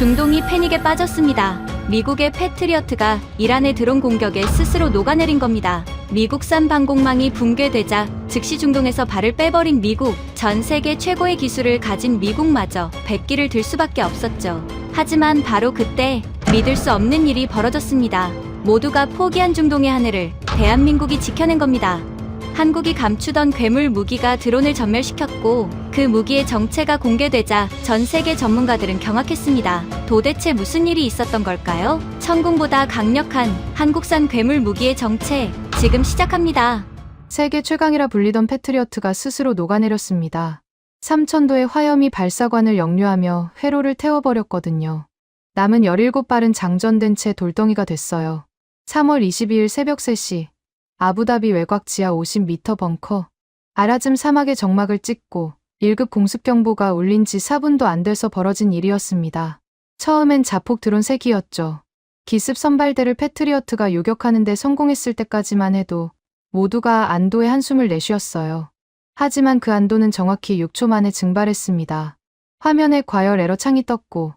중동이 패닉에 빠졌습니다. 미국의 패트리어트가 이란의 드론 공격에 스스로 녹아내린 겁니다. 미국산 방공망이 붕괴되자 즉시 중동에서 발을 빼버린 미국. 전 세계 최고의 기술을 가진 미국마저 백기를 들 수밖에 없었죠. 하지만 바로 그때 믿을 수 없는 일이 벌어졌습니다. 모두가 포기한 중동의 하늘을 대한민국이 지켜낸 겁니다. 한국이 감추던 괴물 무기가 드론을 전멸시켰고 그 무기의 정체가 공개되자 전 세계 전문가들은 경악했습니다. 도대체 무슨 일이 있었던 걸까요? 천궁보다 강력한 한국산 괴물 무기의 정체, 지금 시작합니다. 세계 최강이라 불리던 패트리어트가 스스로 녹아내렸습니다. 3000도의 화염이 발사관을 역류하며 회로를 태워버렸거든요. 남은 17발은 장전된 채 돌덩이가 됐어요. 3월 22일 새벽 3시 아부다비 외곽 지하 50m 벙커 아라즘 사막의 정막을 찍고 1급 공습경보가 울린 지 4분도 안 돼서 벌어진 일이었습니다. 처음엔 자폭 드론 3기였죠. 기습 선발대를 패트리어트가 요격하는 데 성공했을 때까지만 해도 모두가 안도의 한숨을 내쉬었어요. 하지만 그 안도는 정확히 6초 만에 증발했습니다. 화면에 과열 에러 창이 떴고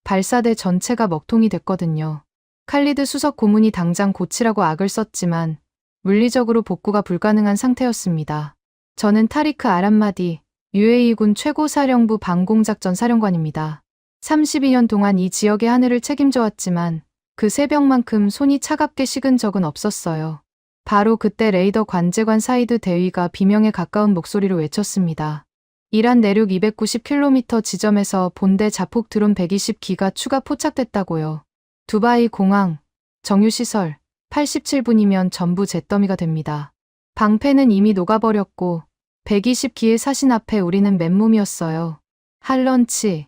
발사대 전체가 먹통이 됐거든요. 칼리드 수석 고문이 당장 고치라고 악을 썼지만 물리적으로 복구가 불가능한 상태였습니다. 저는 타리크 아람마디 UAE군 최고사령부 방공작전 사령관입니다. 32년 동안 이 지역의 하늘을 책임져왔지만 그 새벽만큼 손이 차갑게 식은 적은 없었어요. 바로 그때 레이더 관제관 사이드 대위가 비명에 가까운 목소리로 외쳤습니다. 이란 내륙 290km 지점에서 본대 자폭 드론 120기가 추가 포착됐다고요. 두바이 공항, 정유시설, 87분이면 전부 잿더미가 됩니다. 방패는 이미 녹아버렸고 120기의 사신 앞에 우리는 맨몸이었어요. 할런치,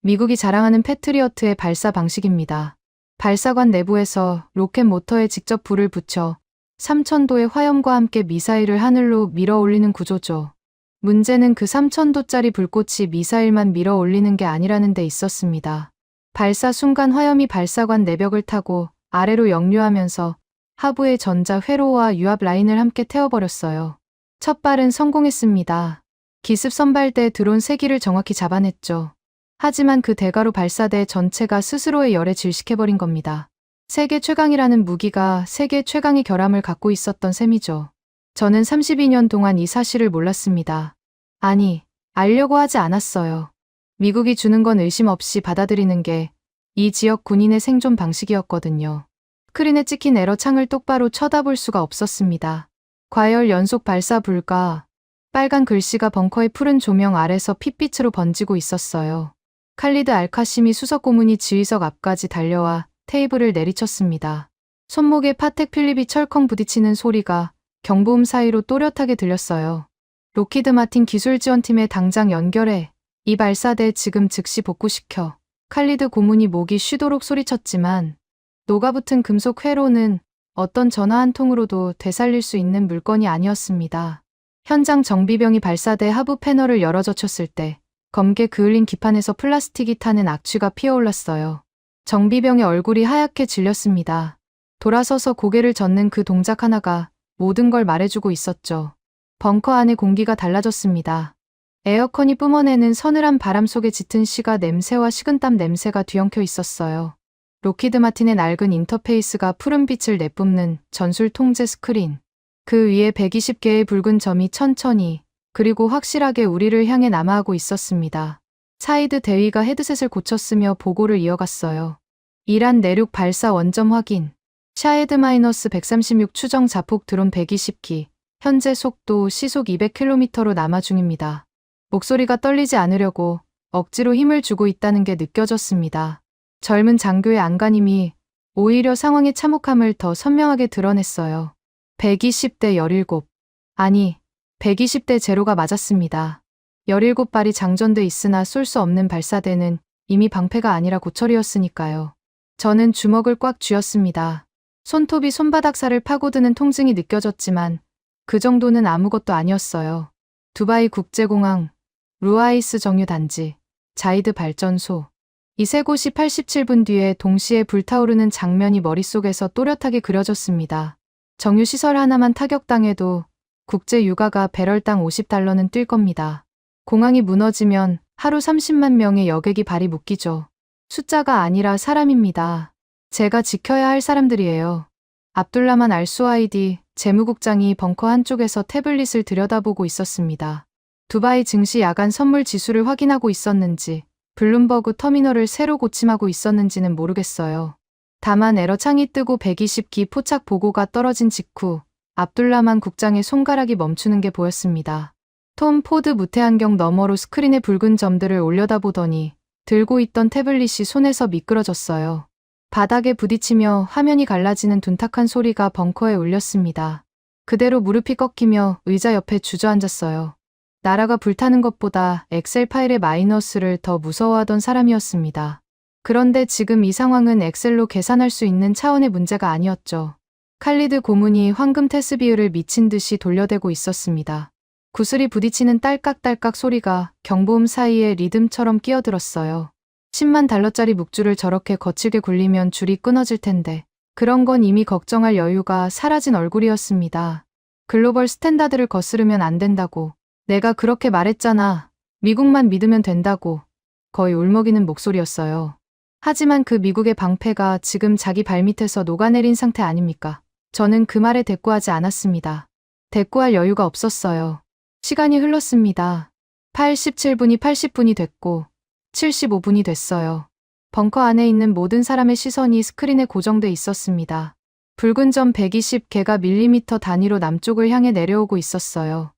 미국이 자랑하는 패트리어트의 발사 방식입니다. 발사관 내부에서 로켓 모터에 직접 불을 붙여 3000도의 화염과 함께 미사일을 하늘로 밀어 올리는 구조죠. 문제는 그 3000도짜리 불꽃이 미사일만 밀어 올리는 게 아니라는 데 있었습니다. 발사 순간 화염이 발사관 내벽을 타고 아래로 역류하면서 하부의 전자 회로와 유압 라인을 함께 태워버렸어요. 첫 발은 성공했습니다. 기습 선발대 드론 3기를 정확히 잡아냈죠. 하지만 그 대가로 발사대 전체가 스스로의 열에 질식해버린 겁니다. 세계 최강이라는 무기가 세계 최강의 결함을 갖고 있었던 셈이죠. 저는 32년 동안 이 사실을 몰랐습니다. 아니, 알려고 하지 않았어요. 미국이 주는 건 의심 없이 받아들이는 게 이 지역 군인의 생존 방식이었거든요. 스크린에 찍힌 에러 창을 똑바로 쳐다볼 수가 없었습니다. 과열 연속 발사 불가, 빨간 글씨가 벙커의 푸른 조명 아래서 핏빛으로 번지고 있었어요. 칼리드 알카시미 수석 고문이 지휘석 앞까지 달려와 테이블을 내리쳤습니다. 손목에 파텍 필립이 철컹 부딪히는 소리가 경보음 사이로 또렷하게 들렸어요. 로키드 마틴 기술지원팀에 당장 연결해. 이 발사대 지금 즉시 복구시켜. 칼리드 고문이 목이 쉬도록 소리쳤지만 녹아붙은 금속 회로는 어떤 전화 한 통으로도 되살릴 수 있는 물건이 아니었습니다. 현장 정비병이 발사대 하부 패널을 열어젖혔을 때 검게 그을린 기판에서 플라스틱이 타는 악취가 피어올랐어요. 정비병의 얼굴이 하얗게 질렸습니다. 돌아서서 고개를 젓는 그 동작 하나가 모든 걸 말해주고 있었죠. 벙커 안의 공기가 달라졌습니다. 에어컨이 뿜어내는 서늘한 바람 속에 짙은 시가 냄새와 식은땀 냄새가 뒤엉켜 있었어요. 로키드 마틴의 낡은 인터페이스가 푸른 빛을 내뿜는 전술 통제 스크린. 그 위에 120개의 붉은 점이 천천히 그리고 확실하게 우리를 향해 남하하고 있었습니다. 사이드 대위가 헤드셋을 고쳤으며 보고를 이어갔어요. 이란 내륙 발사 원점 확인. 샤헤드-136 추정 자폭 드론 120기. 현재 속도 시속 200km로 남하 중입니다. 목소리가 떨리지 않으려고 억지로 힘을 주고 있다는 게 느껴졌습니다. 젊은 장교의 안간힘이 오히려 상황의 참혹함을 더 선명하게 드러냈어요. 120대 17. 아니, 120대 제로가 맞았습니다. 17발이 장전돼 있으나 쏠 수 없는 발사대는 이미 방패가 아니라 고철이었으니까요. 저는 주먹을 꽉 쥐었습니다. 손톱이 손바닥살을 파고드는 통증이 느껴졌지만 그 정도는 아무것도 아니었어요. 두바이 국제공항, 루아이스 정유단지, 자이드 발전소. 이 세 곳이 87분 뒤에 동시에 불타오르는 장면이 머릿속에서 또렷하게 그려졌습니다. 정유시설 하나만 타격당해도 국제 유가가 배럴당 $50는 뛸 겁니다. 공항이 무너지면 하루 30만 명의 여객이 발이 묶이죠. 숫자가 아니라 사람입니다. 제가 지켜야 할 사람들이에요. 압둘라만 알수아이디 재무국장이 벙커 한쪽에서 태블릿을 들여다보고 있었습니다. 두바이 증시 야간 선물 지수를 확인하고 있었는지 블룸버그 터미널을 새로 고침하고 있었는지는 모르겠어요. 다만 에러 창이 뜨고 120기 포착 보고가 떨어진 직후 압둘라만 국장의 손가락이 멈추는 게 보였습니다. 톰 포드 무태안경 너머로 스크린에 붉은 점들을 올려다보더니 들고 있던 태블릿이 손에서 미끄러졌어요. 바닥에 부딪히며 화면이 갈라지는 둔탁한 소리가 벙커에 울렸습니다. 그대로 무릎이 꺾이며 의자 옆에 주저앉았어요. 나라가 불타는 것보다 엑셀 파일의 마이너스를 더 무서워하던 사람이었습니다. 그런데 지금 이 상황은 엑셀로 계산할 수 있는 차원의 문제가 아니었죠. 칼리드 고문이 황금 테스비율을 미친 듯이 돌려대고 있었습니다. 구슬이 부딪히는 딸깍딸깍 소리가 경보음 사이에 리듬처럼 끼어들었어요. 10만 달러짜리 묵주를 저렇게 거칠게 굴리면 줄이 끊어질 텐데 그런 건 이미 걱정할 여유가 사라진 얼굴이었습니다. 글로벌 스탠다드를 거스르면 안 된다고. 내가 그렇게 말했잖아. 미국만 믿으면 된다고. 거의 울먹이는 목소리였어요. 하지만 그 미국의 방패가 지금 자기 발밑에서 녹아내린 상태 아닙니까? 저는 그 말에 대꾸하지 않았습니다. 대꾸할 여유가 없었어요. 시간이 흘렀습니다. 87분이 80분이 됐고 75분이 됐어요. 벙커 안에 있는 모든 사람의 시선이 스크린에 고정돼 있었습니다. 붉은 점 120개가 밀리미터 단위로 남쪽을 향해 내려오고 있었어요.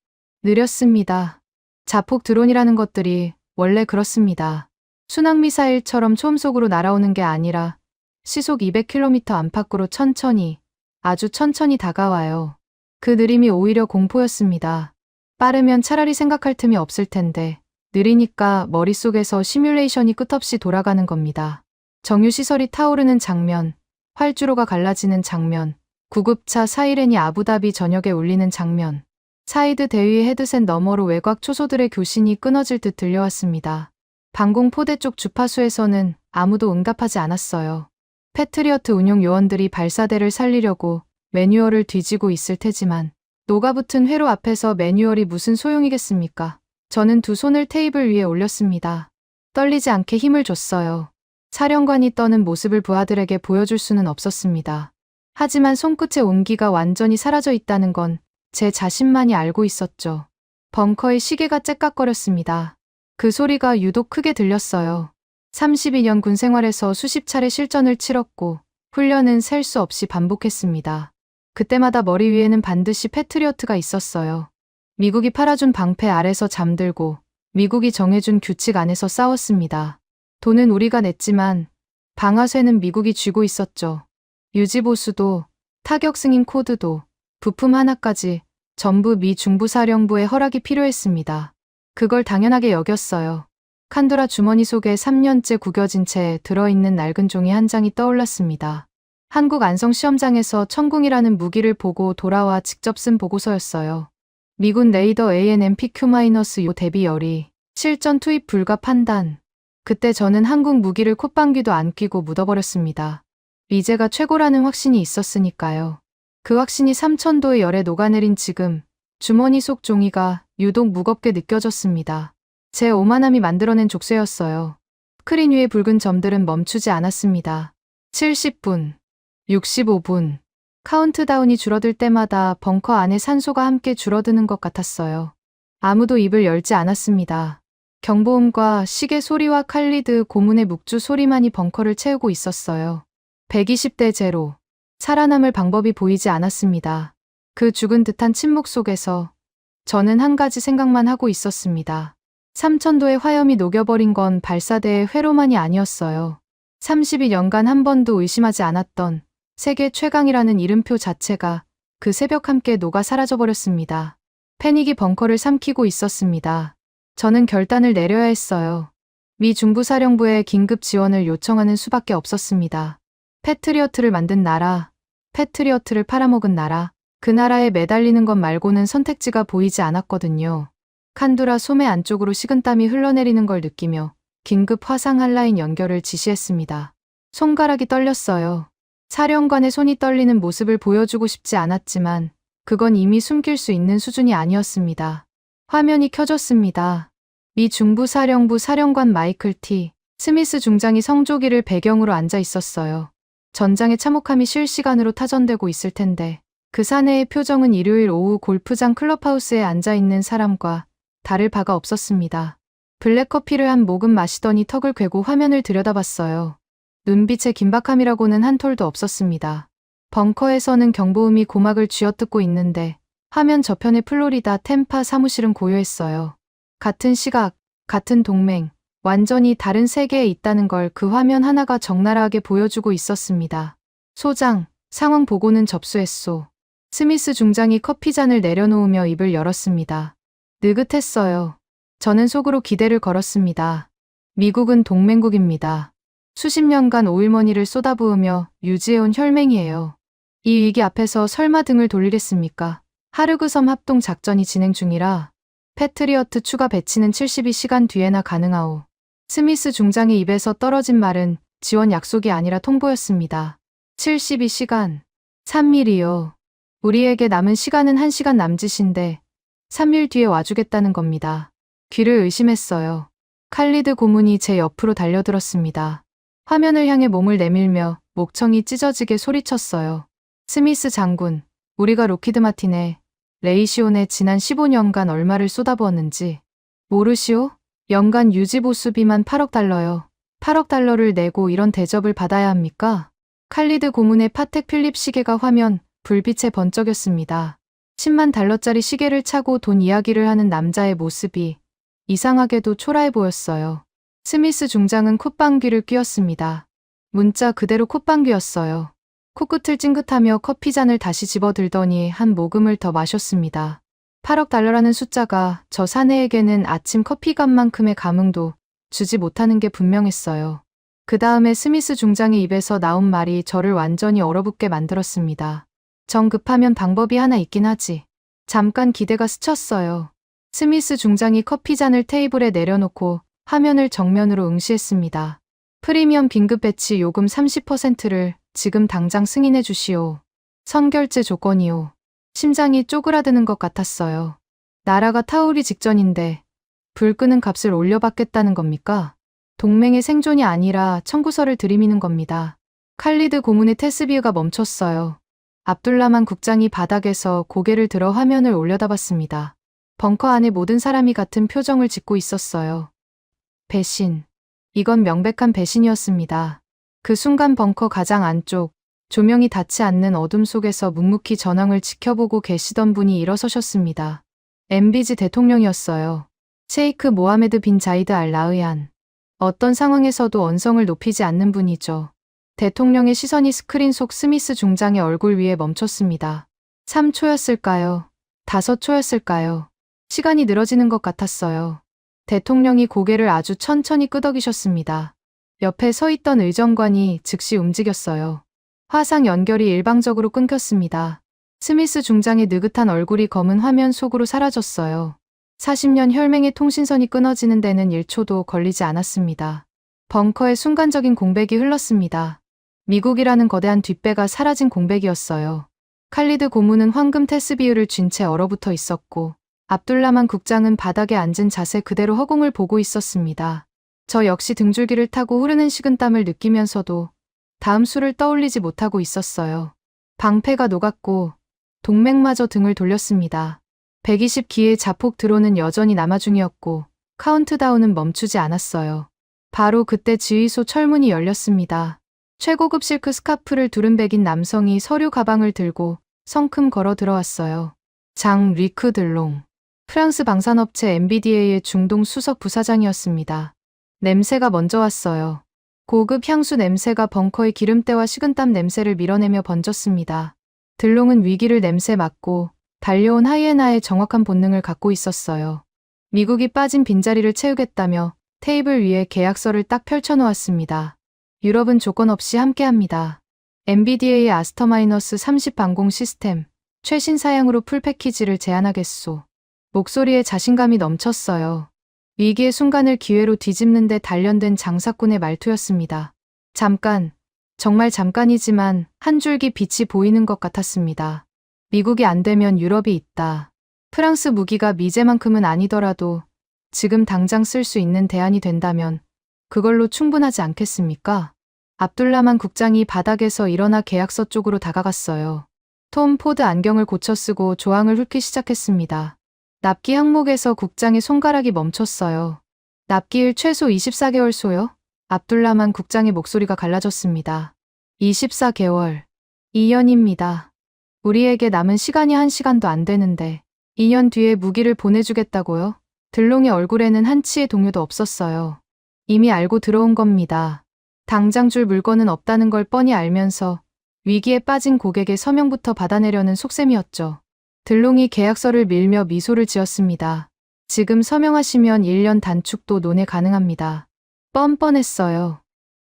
느렸습니다. 자폭 드론이라는 것들이 원래 그렇습니다. 순항미사일처럼 초음속으로 날아오는 게 아니라 시속 200km 안팎으로 천천히, 아주 천천히 다가와요. 그 느림이 오히려 공포였습니다. 빠르면 차라리 생각할 틈이 없을 텐데 느리니까 머릿속에서 시뮬레이션이 끝없이 돌아가는 겁니다. 정유시설이 타오르는 장면, 활주로가 갈라지는 장면, 구급차 사이렌이 아부다비 전역에 울리는 장면, 사이드 대위의 헤드셋 너머로 외곽 초소들의 교신이 끊어질 듯 들려왔습니다. 방공 포대 쪽 주파수에서는 아무도 응답하지 않았어요. 패트리어트 운용 요원들이 발사대를 살리려고 매뉴얼을 뒤지고 있을 테지만 녹아붙은 회로 앞에서 매뉴얼이 무슨 소용이겠습니까? 저는 두 손을 테이블 위에 올렸습니다. 떨리지 않게 힘을 줬어요. 사령관이 떠는 모습을 부하들에게 보여줄 수는 없었습니다. 하지만 손끝의 온기가 완전히 사라져 있다는 건 제 자신만이 알고 있었죠. 벙커의 시계가 째깍거렸습니다. 그 소리가 유독 크게 들렸어요. 32년 군 생활에서 수십 차례 실전을 치렀고 훈련은 셀 수 없이 반복했습니다. 그때마다 머리 위에는 반드시 패트리어트가 있었어요. 미국이 팔아준 방패 아래서 잠들고 미국이 정해준 규칙 안에서 싸웠습니다. 돈은 우리가 냈지만 방아쇠는 미국이 쥐고 있었죠. 유지보수도 타격 승인 코드도 부품 하나까지 전부 미 중부사령부의 허락이 필요했습니다. 그걸 당연하게 여겼어요. 칸두라 주머니 속에 3년째 구겨진 채 들어있는 낡은 종이 한 장이 떠올랐습니다. 한국 안성시험장에서 천궁이라는 무기를 보고 돌아와 직접 쓴 보고서였어요. 미군 레이더 AN/MPQ-5 대비 열이, 실전 투입 불가 판단. 그때 저는 한국 무기를 콧방귀도 안 뀌고 묻어버렸습니다. 리제가 최고라는 확신이 있었으니까요. 그 확신이 3000도의 열에 녹아내린 지금 주머니 속 종이가 유독 무겁게 느껴졌습니다. 제 오만함이 만들어낸 족쇄였어요. 스크린 위의 붉은 점들은 멈추지 않았습니다. 70분, 65분. 카운트다운이 줄어들 때마다 벙커 안에 산소가 함께 줄어드는 것 같았어요. 아무도 입을 열지 않았습니다. 경보음과 시계 소리와 칼리드 고문의 묵주 소리만이 벙커를 채우고 있었어요. 120대 제로. 살아남을 방법이 보이지 않았습니다. 그 죽은 듯한 침묵 속에서 저는 한 가지 생각만 하고 있었습니다. 3000도의 화염이 녹여버린 건 발사대의 회로만이 아니었어요. 32년간 한 번도 의심하지 않았던 세계 최강이라는 이름표 자체가 그 새벽 함께 녹아 사라져버렸습니다. 패닉이 벙커를 삼키고 있었습니다. 저는 결단을 내려야 했어요. 미 중부사령부에 긴급 지원을 요청하는 수밖에 없었습니다. 패트리어트를 만든 나라, 패트리어트를 팔아먹은 나라, 그 나라에 매달리는 것 말고는 선택지가 보이지 않았거든요. 칸두라 소매 안쪽으로 식은땀이 흘러내리는 걸 느끼며 긴급 화상 한라인 연결을 지시했습니다. 손가락이 떨렸어요. 사령관의 손이 떨리는 모습을 보여주고 싶지 않았지만 그건 이미 숨길 수 있는 수준이 아니었습니다. 화면이 켜졌습니다. 미 중부사령부 사령관 마이클 T. 스미스 중장이 성조기를 배경으로 앉아 있었어요. 전장의 참혹함이 실시간으로 타전되고 있을 텐데 그 사내의 표정은 일요일 오후 골프장 클럽하우스에 앉아있는 사람과 다를 바가 없었습니다. 블랙커피를 한 모금 마시더니 턱을 괴고 화면을 들여다봤어요. 눈빛에 긴박함이라고는 한 톨도 없었습니다. 벙커에서는 경보음이 고막을 쥐어뜯고 있는데 화면 저편의 플로리다 템파 사무실은 고요했어요. 같은 시각, 같은 동맹, 완전히 다른 세계에 있다는 걸 그 화면 하나가 적나라하게 보여주고 있었습니다. 소장, 상황 보고는 접수했소. 스미스 중장이 커피잔을 내려놓으며 입을 열었습니다. 느긋했어요. 저는 속으로 기대를 걸었습니다. 미국은 동맹국입니다. 수십 년간 오일머니를 쏟아부으며 유지해온 혈맹이에요. 이 위기 앞에서 설마 등을 돌리겠습니까? 하르그섬 합동 작전이 진행 중이라 패트리어트 추가 배치는 72시간 뒤에나 가능하오. 스미스 중장의 입에서 떨어진 말은 지원 약속이 아니라 통보였습니다. 72시간. 3일이요. 우리에게 남은 시간은 1시간 남짓인데 3일 뒤에 와주겠다는 겁니다. 귀를 의심했어요. 칼리드 고문이 제 옆으로 달려들었습니다. 화면을 향해 몸을 내밀며 목청이 찢어지게 소리쳤어요. 스미스 장군, 우리가 로키드 마틴에 레이시온에 지난 15년간 얼마를 쏟아부었는지 모르시오? 연간 유지보수비만 8억 달러요. 8억 달러를 내고 이런 대접을 받아야 합니까? 칼리드 고문의 파텍 필립 시계가 화면 불빛에 번쩍였습니다. 10만 달러짜리 시계를 차고 돈 이야기를 하는 남자의 모습이 이상하게도 초라해 보였어요. 스미스 중장은 콧방귀를 뀌었습니다. 문자 그대로 콧방귀였어요. 코끝을 찡긋하며 커피잔을 다시 집어들더니 한 모금을 더 마셨습니다. 8억 달러라는 숫자가 저 사내에게는 아침 커피값만큼의 감흥도 주지 못하는 게 분명했어요. 그 다음에 스미스 중장의 입에서 나온 말이 저를 완전히 얼어붙게 만들었습니다. 정 급하면 방법이 하나 있긴 하지. 잠깐 기대가 스쳤어요. 스미스 중장이 커피잔을 테이블에 내려놓고 화면을 정면으로 응시했습니다. 프리미엄 긴급 배치 요금 30%를 지금 당장 승인해 주시오. 선결제 조건이오. 심장이 쪼그라드는 것 같았어요. 나라가 타오르기 직전인데 불 끄는 값을 올려받겠다는 겁니까? 동맹의 생존이 아니라 청구서를 들이미는 겁니다. 칼리드 고문의 테스비우가 멈췄어요. 압둘라만 국장이 바닥에서 고개를 들어 화면을 올려다봤습니다. 벙커 안에 모든 사람이 같은 표정을 짓고 있었어요. 배신. 이건 명백한 배신이었습니다. 그 순간 벙커 가장 안쪽, 조명이 닿지 않는 어둠 속에서 묵묵히 전황을 지켜보고 계시던 분이 일어서셨습니다. MBG 대통령이었어요. 셰이크 모하메드 빈 자이드 알 나으얀. 어떤 상황에서도 언성을 높이지 않는 분이죠. 대통령의 시선이 스크린 속 스미스 중장의 얼굴 위에 멈췄습니다. 3초였을까요? 5초였을까요? 시간이 늘어지는 것 같았어요. 대통령이 고개를 아주 천천히 끄덕이셨습니다. 옆에 서 있던 의정관이 즉시 움직였어요. 화상 연결이 일방적으로 끊겼습니다. 스미스 중장의 느긋한 얼굴이 검은 화면 속으로 사라졌어요. 40년 혈맹의 통신선이 끊어지는 데는 1초도 걸리지 않았습니다. 벙커에 순간적인 공백이 흘렀습니다. 미국이라는 거대한 뒷배가 사라진 공백이었어요. 칼리드 고문은 황금 테스비유를 쥔 채 얼어붙어 있었고 압둘라만 국장은 바닥에 앉은 자세 그대로 허공을 보고 있었습니다. 저 역시 등줄기를 타고 흐르는 식은땀을 느끼면서도 다음 수를 떠올리지 못하고 있었어요. 방패가 녹았고 동맹마저 등을 돌렸습니다. 120기의 자폭 드론은 여전히 남아 중이었고 카운트다운은 멈추지 않았어요. 바로 그때 지휘소 철문이 열렸습니다. 최고급 실크 스카프를 두른 백인 남성이 서류 가방을 들고 성큼 걸어 들어왔어요. 장 리크 들롱. 프랑스 방산업체 MBDA의 중동 수석 부사장이었습니다. 냄새가 먼저 왔어요. 고급 향수 냄새가 벙커의 기름때와 식은땀 냄새를 밀어내며 번졌습니다. 들롱은 위기를 냄새 맡고 달려온 하이에나의 정확한 본능을 갖고 있었어요. 미국이 빠진 빈자리를 채우겠다며 테이블 위에 계약서를 딱 펼쳐놓았습니다. 유럽은 조건 없이 함께합니다. MBDA의 아스터-30 방공 시스템, 최신 사양으로 풀 패키지를 제안하겠소. 목소리에 자신감이 넘쳤어요. 위기의 순간을 기회로 뒤집는 데 단련된 장사꾼의 말투였습니다. 잠깐, 정말 잠깐이지만 한 줄기 빛이 보이는 것 같았습니다. 미국이 안 되면 유럽이 있다. 프랑스 무기가 미제만큼은 아니더라도 지금 당장 쓸 수 있는 대안이 된다면 그걸로 충분하지 않겠습니까? 압둘라만 국장이 바닥에서 일어나 계약서 쪽으로 다가갔어요. 톰 포드 안경을 고쳐 쓰고 조항을 훑기 시작했습니다. 납기 항목에서 국장의 손가락이 멈췄어요. 납기일 최소 24개월 소요? 압둘라만 국장의 목소리가 갈라졌습니다. 24개월. 2년입니다. 우리에게 남은 시간이 1시간도 안 되는데 2년 뒤에 무기를 보내주겠다고요? 들롱의 얼굴에는 한치의 동요도 없었어요. 이미 알고 들어온 겁니다. 당장 줄 물건은 없다는 걸 뻔히 알면서 위기에 빠진 고객의 서명부터 받아내려는 속셈이었죠. 들롱이 계약서를 밀며 미소를 지었습니다. 지금 서명하시면 1년 단축도 논의 가능합니다. 뻔뻔했어요.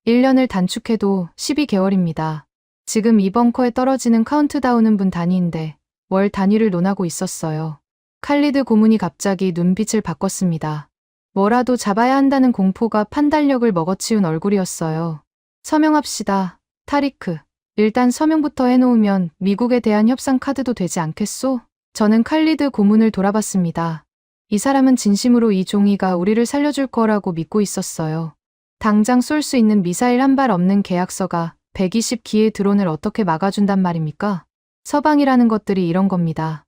1년을 단축해도 12개월입니다. 지금 이 벙커에 떨어지는 카운트다운은 분 단위인데 월 단위를 논하고 있었어요. 칼리드 고문이 갑자기 눈빛을 바꿨습니다. 뭐라도 잡아야 한다는 공포가 판단력을 먹어치운 얼굴이었어요. 서명합시다. 타리크. 일단 서명부터 해놓으면 미국에 대한 협상 카드도 되지 않겠소? 저는 칼리드 고문을 돌아봤습니다. 이 사람은 진심으로 이 종이가 우리를 살려줄 거라고 믿고 있었어요. 당장 쏠 수 있는 미사일 한 발 없는 계약서가 120기의 드론을 어떻게 막아준단 말입니까? 서방이라는 것들이 이런 겁니다.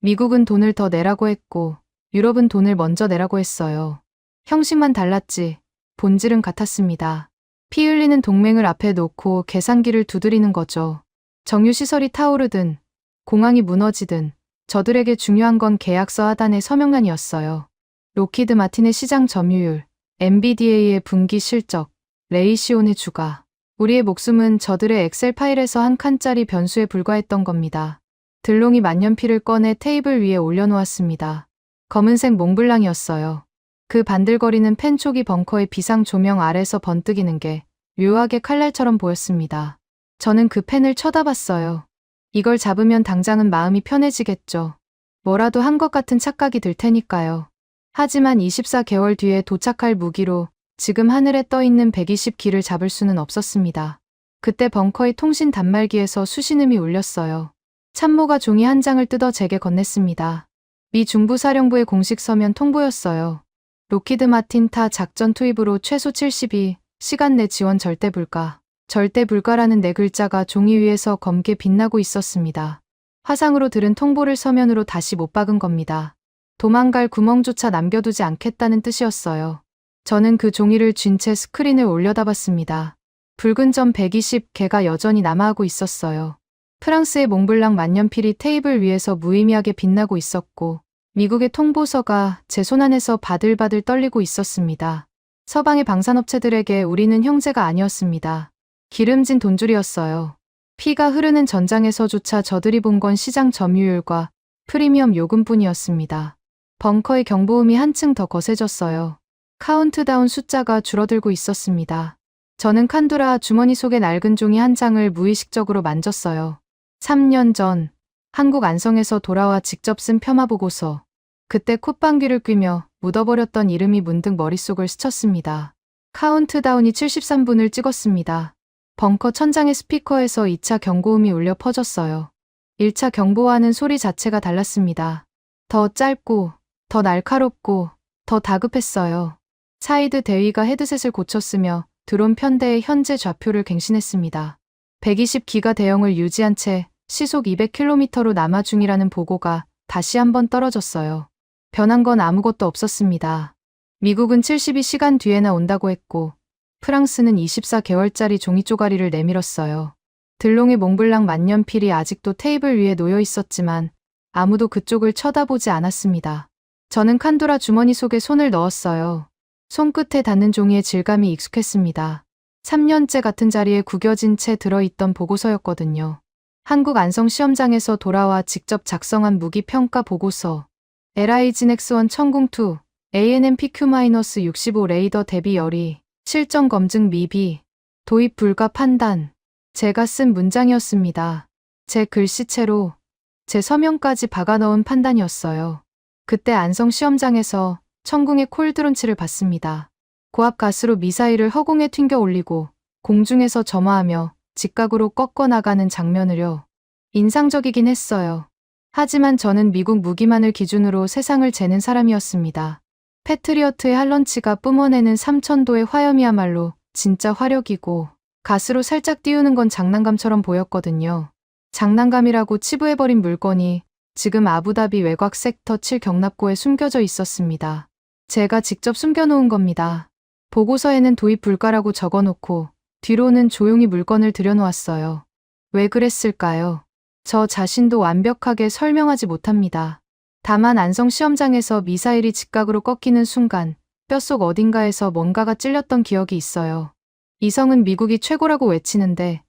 미국은 돈을 더 내라고 했고 유럽은 돈을 먼저 내라고 했어요. 형식만 달랐지 본질은 같았습니다. 피 흘리는 동맹을 앞에 놓고 계산기를 두드리는 거죠. 정유시설이 타오르든 공항이 무너지든 저들에게 중요한 건 계약서 하단의 서명란이었어요. 로키드 마틴의 시장 점유율, 엔비디아의 분기 실적, 레이시온의 주가. 우리의 목숨은 저들의 엑셀 파일에서 한 칸짜리 변수에 불과했던 겁니다. 들롱이 만년필을 꺼내 테이블 위에 올려놓았습니다. 검은색 몽블랑이었어요. 그 반들거리는 펜촉이 벙커의 비상 조명 아래서 번뜩이는 게 묘하게 칼날처럼 보였습니다. 저는 그 펜을 쳐다봤어요. 이걸 잡으면 당장은 마음이 편해지겠죠. 뭐라도 한 것 같은 착각이 들 테니까요. 하지만 24개월 뒤에 도착할 무기로 지금 하늘에 떠있는 120기를 잡을 수는 없었습니다. 그때 벙커의 통신 단말기에서 수신음이 울렸어요. 참모가 종이 한 장을 뜯어 제게 건넸습니다. 미 중부사령부의 공식 서면 통보였어요. 로키드 마틴 타 작전 투입으로 최소 72시간 내 지원 절대 불가. 절대 불가라는 네 글자가 종이 위에서 검게 빛나고 있었습니다. 화상으로 들은 통보를 서면으로 다시 못 박은 겁니다. 도망갈 구멍조차 남겨두지 않겠다는 뜻이었어요. 저는 그 종이를 쥔 채 스크린을 올려다봤습니다. 붉은 점 120개가 여전히 남아하고 있었어요. 프랑스의 몽블랑 만년필이 테이블 위에서 무의미하게 빛나고 있었고 미국의 통보서가 제 손안에서 바들바들 떨리고 있었습니다. 서방의 방산업체들에게 우리는 형제가 아니었습니다. 기름진 돈줄이었어요. 피가 흐르는 전장에서조차 저들이 본 건 시장 점유율과 프리미엄 요금뿐이었습니다. 벙커의 경보음이 한층 더 거세졌어요. 카운트다운 숫자가 줄어들고 있었습니다. 저는 칸두라 주머니 속의 낡은 종이 한 장을 무의식적으로 만졌어요. 3년 전 한국 안성에서 돌아와 직접 쓴 폄하 보고서. 그때 콧방귀를 뀌며 묻어버렸던 이름이 문득 머릿속을 스쳤습니다. 카운트다운이 73분을 찍었습니다. 벙커 천장의 스피커에서 2차 경고음이 울려 퍼졌어요. 1차 경보와는 소리 자체가 달랐습니다. 더 짧고, 더 날카롭고, 더 다급했어요. 사이드 대위가 헤드셋을 고쳤으며 드론 편대의 현재 좌표를 갱신했습니다. 120기가 대형을 유지한 채 시속 200km로 남아 중이라는 보고가 다시 한번 떨어졌어요. 변한 건 아무것도 없었습니다. 미국은 72시간 뒤에나 온다고 했고 프랑스는 24개월짜리 종이 쪼가리를 내밀었어요. 들롱의 몽블랑 만년필이 아직도 테이블 위에 놓여 있었지만 아무도 그쪽을 쳐다보지 않았습니다. 저는 칸도라 주머니 속에 손을 넣었어요. 손끝에 닿는 종이의 질감이 익숙했습니다. 3년째 같은 자리에 구겨진 채 들어있던 보고서였거든요. 한국 안성 시험장에서 돌아와 직접 작성한 무기평가 보고서. LIG 넥스원 천궁2, ANM PQ-65 레이더 대비 열의, 실전 검증 미비, 도입 불가 판단. 제가 쓴 문장이었습니다. 제 글씨체로 제 서명까지 박아넣은 판단이었어요. 그때 안성 시험장에서 천궁의 콜드론치를 봤습니다. 고압 가스로 미사일을 허공에 튕겨 올리고 공중에서 점화하며 직각으로 꺾어 나가는 장면을요. 인상적이긴 했어요. 하지만 저는 미국 무기만을 기준으로 세상을 재는 사람이었습니다. 패트리어트의 할런치가 뿜어내는 3000도의 화염이야말로 진짜 화력이고 가스로 살짝 띄우는 건 장난감처럼 보였거든요. 장난감이라고 치부해버린 물건이 지금 아부다비 외곽 섹터 7 경납고에 숨겨져 있었습니다. 제가 직접 숨겨놓은 겁니다. 보고서에는 도입 불가라고 적어놓고 뒤로는 조용히 물건을 들여놓았어요. 왜 그랬을까요? 저 자신도 완벽하게 설명하지 못합니다. 다만 안성 시험장에서 미사일이 직각으로 꺾이는 순간 뼛속 어딘가에서 뭔가가 찔렸던 기억이 있어요. 이성은 미국이 최고라고 외치는데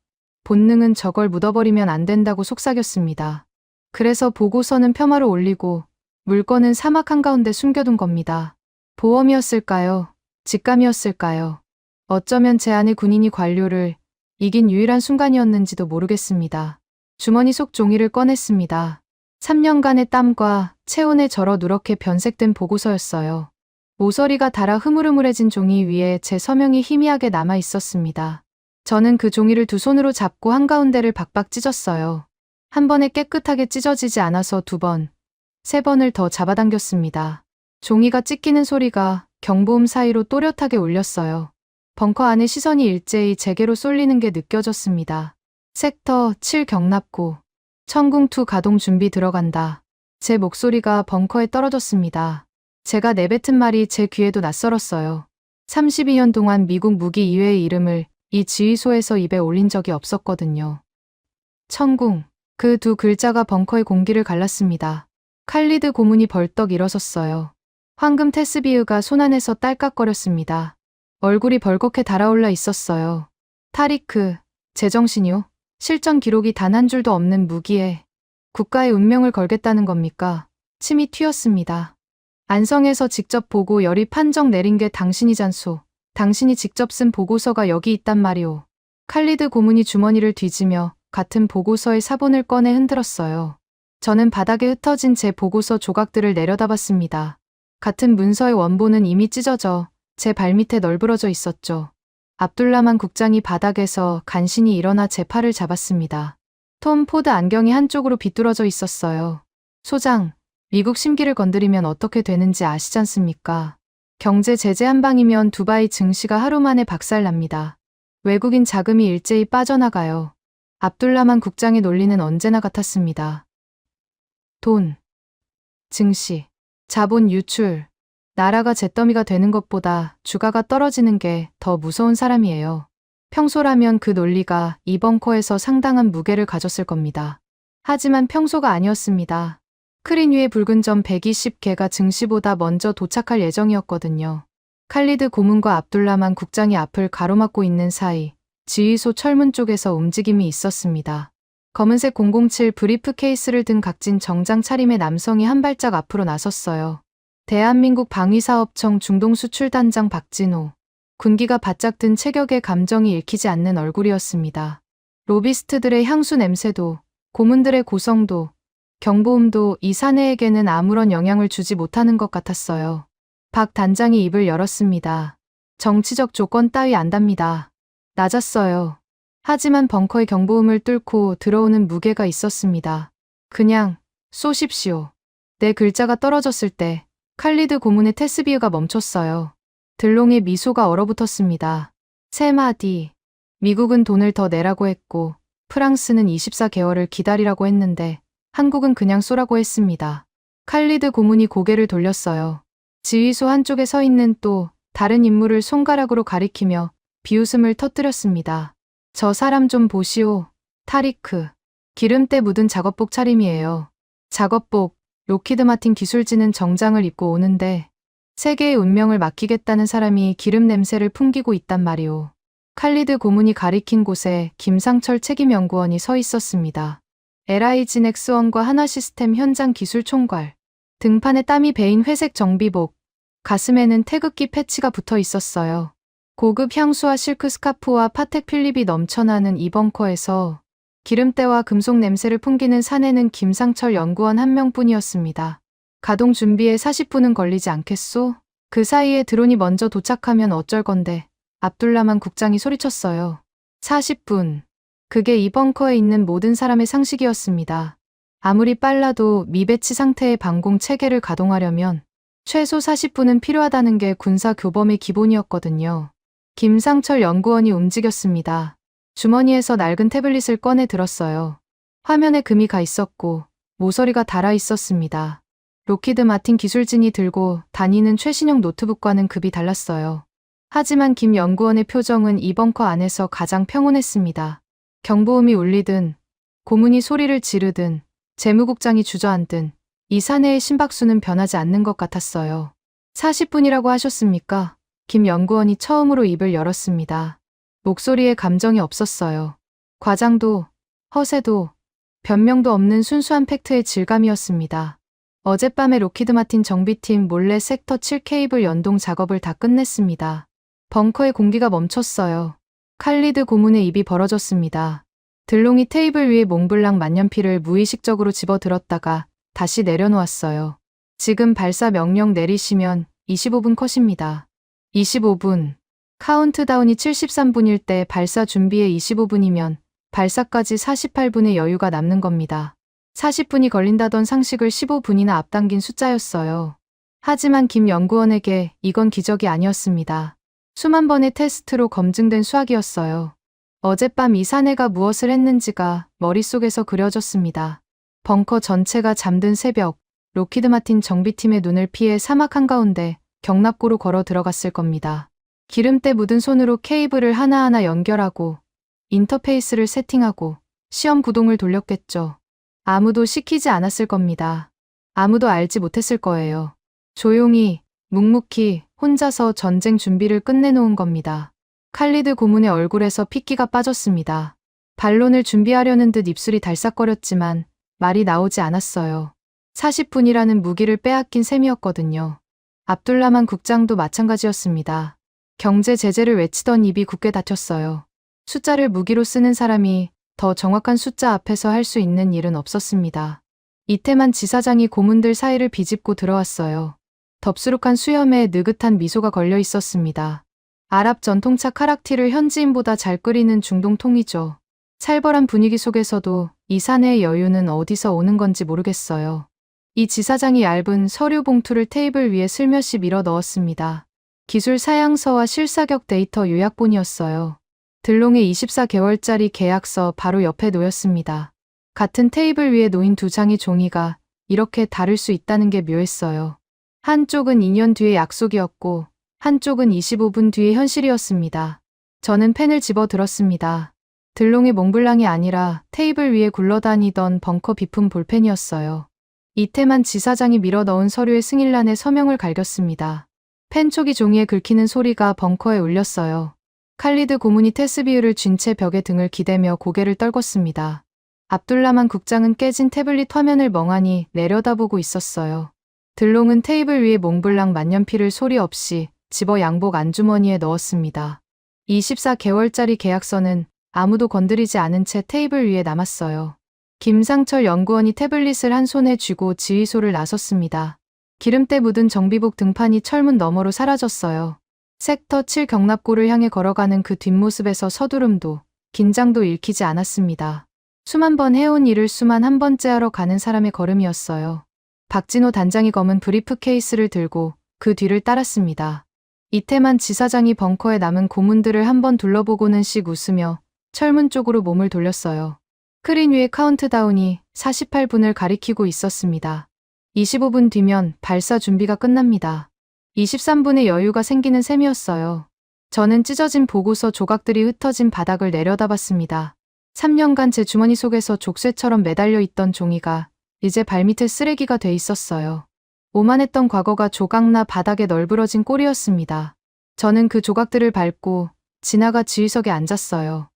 본능은 저걸 묻어버리면 안 된다고 속삭였습니다. 그래서 보고서는 폄하로 올리고 물건은 사막 한가운데 숨겨둔 겁니다. 보험이었을까요? 직감이었을까요? 어쩌면 제 안의 군인이 관료를 이긴 유일한 순간이었는지도 모르겠습니다. 주머니 속 종이를 꺼냈습니다. 3년간의 땀과 체온에 절어 누렇게 변색된 보고서였어요. 모서리가 닳아 흐물흐물해진 종이 위에 제 서명이 희미하게 남아 있었습니다. 저는 그 종이를 두 손으로 잡고 한가운데를 박박 찢었어요. 한 번에 깨끗하게 찢어지지 않아서 2번, 3번을 더 잡아당겼습니다. 종이가 찢기는 소리가 경보음 사이로 또렷하게 울렸어요. 벙커 안에 시선이 일제히 제게로 쏠리는 게 느껴졌습니다. 섹터 7 경납고 천궁2 가동 준비 들어간다. 제 목소리가 벙커에 떨어졌습니다. 제가 내뱉은 말이 제 귀에도 낯설었어요. 32년 동안 미국 무기 이외의 이름을 이 지휘소에서 입에 올린 적이 없었거든요. 천궁, 그 2 글자가 벙커의 공기를 갈랐습니다. 칼리드 고문이 벌떡 일어섰어요. 황금 테스비흐가 손안에서 딸깍거렸습니다. 얼굴이 벌겋게 달아올라 있었어요. 타리크, 제정신이요? 실전 기록이 단 한 줄도 없는 무기에 국가의 운명을 걸겠다는 겁니까? 침이 튀었습니다. 안성에서 직접 보고 열이 판정 내린 게 당신이잖소. 당신이 직접 쓴 보고서가 여기 있단 말이오. 칼리드 고문이 주머니를 뒤지며 같은 보고서의 사본을 꺼내 흔들었어요. 저는 바닥에 흩어진 제 보고서 조각들을 내려다봤습니다. 같은 문서의 원본은 이미 찢어져 제 발밑에 널브러져 있었죠. 압둘라만 국장이 바닥에서 간신히 일어나 제 팔을 잡았습니다. 톰 포드 안경이 한쪽으로 비뚤어져 있었어요. 소장, 미국 심기를 건드리면 어떻게 되는지 아시잖습니까? 경제 제재 한 방이면 두바이 증시가 하루 만에 박살납니다. 외국인 자금이 일제히 빠져나가요. 압둘라만 국장의 논리는 언제나 같았습니다. 돈, 증시, 자본 유출, 나라가 잿더미가 되는 것보다 주가가 떨어지는 게 더 무서운 사람이에요. 평소라면 그 논리가 이 벙커에서 상당한 무게를 가졌을 겁니다. 하지만 평소가 아니었습니다. 크린 위의 붉은 점 120개가 증시보다 먼저 도착할 예정이었거든요. 칼리드 고문과 압둘라만 국장이 앞을 가로막고 있는 사이 지휘소 철문 쪽에서 움직임이 있었습니다. 검은색 007 브리프 케이스를 든 각진 정장 차림의 남성이 한 발짝 앞으로 나섰어요. 대한민국 방위사업청 중동수출단장 박진호. 군기가 바짝 든 체격에 감정이 읽히지 않는 얼굴이었습니다. 로비스트들의 향수 냄새도, 고문들의 고성도, 경보음도 이 사내에게는 아무런 영향을 주지 못하는 것 같았어요. 박 단장이 입을 열었습니다. 정치적 조건 따위 안답니다. 낮았어요. 하지만 벙커의 경보음을 뚫고 들어오는 무게가 있었습니다. 그냥 쏘십시오. 내 글자가 떨어졌을 때 칼리드 고문의 테스비흐가 멈췄어요. 들롱의 미소가 얼어붙었습니다. 3마디. 미국은 돈을 더 내라고 했고 프랑스는 24개월을 기다리라고 했는데 한국은 그냥 쏘라고 했습니다. 칼리드 고문이 고개를 돌렸어요. 지휘소 한쪽에 서 있는 또 다른 인물을 손가락으로 가리키며 비웃음을 터뜨렸습니다. 저 사람 좀 보시오. 타리크. 기름때 묻은 작업복 차림이에요. 작업복, 로키드 마틴 기술진은 정장을 입고 오는데 세계의 운명을 맡기겠다는 사람이 기름 냄새를 풍기고 있단 말이오. 칼리드 고문이 가리킨 곳에 김상철 책임연구원이 서 있었습니다. LIG 넥스원과 한화시스템 현장 기술 총괄. 등판에 땀이 배인 회색 정비복. 가슴에는 태극기 패치가 붙어 있었어요. 고급 향수와 실크 스카프와 파텍 필립이 넘쳐나는 이 벙커에서 기름때와 금속 냄새를 풍기는 사내는 김상철 연구원 한 명뿐이었습니다. 가동 준비에 40분은 걸리지 않겠소? 그 사이에 드론이 먼저 도착하면 어쩔 건데. 압둘라만 국장이 소리쳤어요. 40분. 그게 이 벙커에 있는 모든 사람의 상식이었습니다. 아무리 빨라도 미배치 상태의 방공 체계를 가동하려면 최소 40분은 필요하다는 게 군사 교범의 기본이었거든요. 김상철 연구원이 움직였습니다. 주머니에서 낡은 태블릿을 꺼내 들었어요. 화면에 금이 가 있었고 모서리가 달아 있었습니다. 로키드 마틴 기술진이 들고 다니는 최신형 노트북과는 급이 달랐어요. 하지만 김 연구원의 표정은 이 벙커 안에서 가장 평온했습니다. 경보음이 울리든 고문이 소리를 지르든 재무국장이 주저앉든 이 사내의 심박수는 변하지 않는 것 같았어요. 40분이라고 하셨습니까? 김 연구원이 처음으로 입을 열었습니다. 목소리에 감정이 없었어요. 과장도, 허세도, 변명도 없는 순수한 팩트의 질감이었습니다. 어젯밤에 로키드 마틴 정비팀 몰래 섹터 7 케이블 연동 작업을 다 끝냈습니다. 벙커의 공기가 멈췄어요. 칼리드 고문의 입이 벌어졌습니다. 들롱이 테이블 위에 몽블랑 만년필을 무의식적으로 집어들었다가 다시 내려놓았어요. 지금 발사 명령 내리시면 25분 컷입니다. 25분. 카운트다운이 73분일 때 발사 준비에 25분이면 발사까지 48분의 여유가 남는 겁니다. 40분이 걸린다던 상식을 15분이나 앞당긴 숫자였어요. 하지만 김 연구원에게 이건 기적이 아니었습니다. 수만 번의 테스트로 검증된 수학이었어요. 어젯밤 이 사내가 무엇을 했는지가 머릿속에서 그려졌습니다. 벙커 전체가 잠든 새벽, 로키드 마틴 정비팀의 눈을 피해 사막 한가운데 경납고로 걸어 들어갔을 겁니다. 기름때 묻은 손으로 케이블을 하나하나 연결하고 인터페이스를 세팅하고 시험 구동을 돌렸겠죠. 아무도 시키지 않았을 겁니다. 아무도 알지 못했을 거예요. 조용히, 묵묵히 혼자서 전쟁 준비를 끝내놓은 겁니다. 칼리드 고문의 얼굴에서 핏기가 빠졌습니다. 반론을 준비하려는 듯 입술이 달싹거렸지만 말이 나오지 않았어요. 40분이라는 무기를 빼앗긴 셈이었거든요. 압둘라만 국장도 마찬가지였습니다. 경제 제재를 외치던 입이 굳게 닫혔어요. 숫자를 무기로 쓰는 사람이 더 정확한 숫자 앞에서 할 수 있는 일은 없었습니다. 이태만 지사장이 고문들 사이를 비집고 들어왔어요. 덥수룩한 수염에 느긋한 미소가 걸려 있었습니다. 아랍 전통차 카락티를 현지인보다 잘 끓이는 중동통이죠. 살벌한 분위기 속에서도 이 사내의 여유는 어디서 오는 건지 모르겠어요. 이 지사장이 얇은 서류 봉투를 테이블 위에 슬며시 밀어 넣었습니다. 기술 사양서와 실사격 데이터 요약본이었어요. 들롱의 24개월짜리 계약서 바로 옆에 놓였습니다. 같은 테이블 위에 놓인 두 장의 종이가 이렇게 다를 수 있다는 게 묘했어요. 한쪽은 2년 뒤의 약속이었고 한쪽은 25분 뒤의 현실이었습니다. 저는 펜을 집어 들었습니다. 들롱의 몽블랑이 아니라 테이블 위에 굴러다니던 벙커 비품 볼펜이었어요. 이태만 지사장이 밀어 넣은 서류의 승일란에 서명을 갈겼습니다. 펜촉이 종이에 긁히는 소리가 벙커에 울렸어요. 칼리드 고문이 테스비유를 쥔 채 벽에 등을 기대며 고개를 떨궜습니다. 압둘라만 국장은 깨진 태블릿 화면을 멍하니 내려다보고 있었어요. 들롱은 테이블 위에 몽블랑 만년필을 소리 없이 집어 양복 안주머니에 넣었습니다. 24개월짜리 계약서는 아무도 건드리지 않은 채 테이블 위에 남았어요. 김상철 연구원이 태블릿을 한 손에 쥐고 지휘소를 나섰습니다. 기름때 묻은 정비복 등판이 철문 너머로 사라졌어요. 섹터 7 경납고를 향해 걸어가는 그 뒷모습에서 서두름도 긴장도 읽히지 않았습니다. 수만 번 해온 일을 수만 한 번째 하러 가는 사람의 걸음이었어요. 박진호 단장이 검은 브리프 케이스를 들고 그 뒤를 따랐습니다. 이태만 지사장이 벙커에 남은 고문들을 한번 둘러보고는 씩 웃으며 철문 쪽으로 몸을 돌렸어요. 스크린 위에 카운트다운이 48분을 가리키고 있었습니다. 25분 뒤면 발사 준비가 끝납니다. 23분의 여유가 생기는 셈이었어요. 저는 찢어진 보고서 조각들이 흩어진 바닥을 내려다봤습니다. 3년간 제 주머니 속에서 족쇄처럼 매달려 있던 종이가 이제 발밑에 쓰레기가 돼 있었어요. 오만했던 과거가 조각나 바닥에 널브러진 꼴이었습니다. 저는 그 조각들을 밟고 지나가 지휘석에 앉았어요.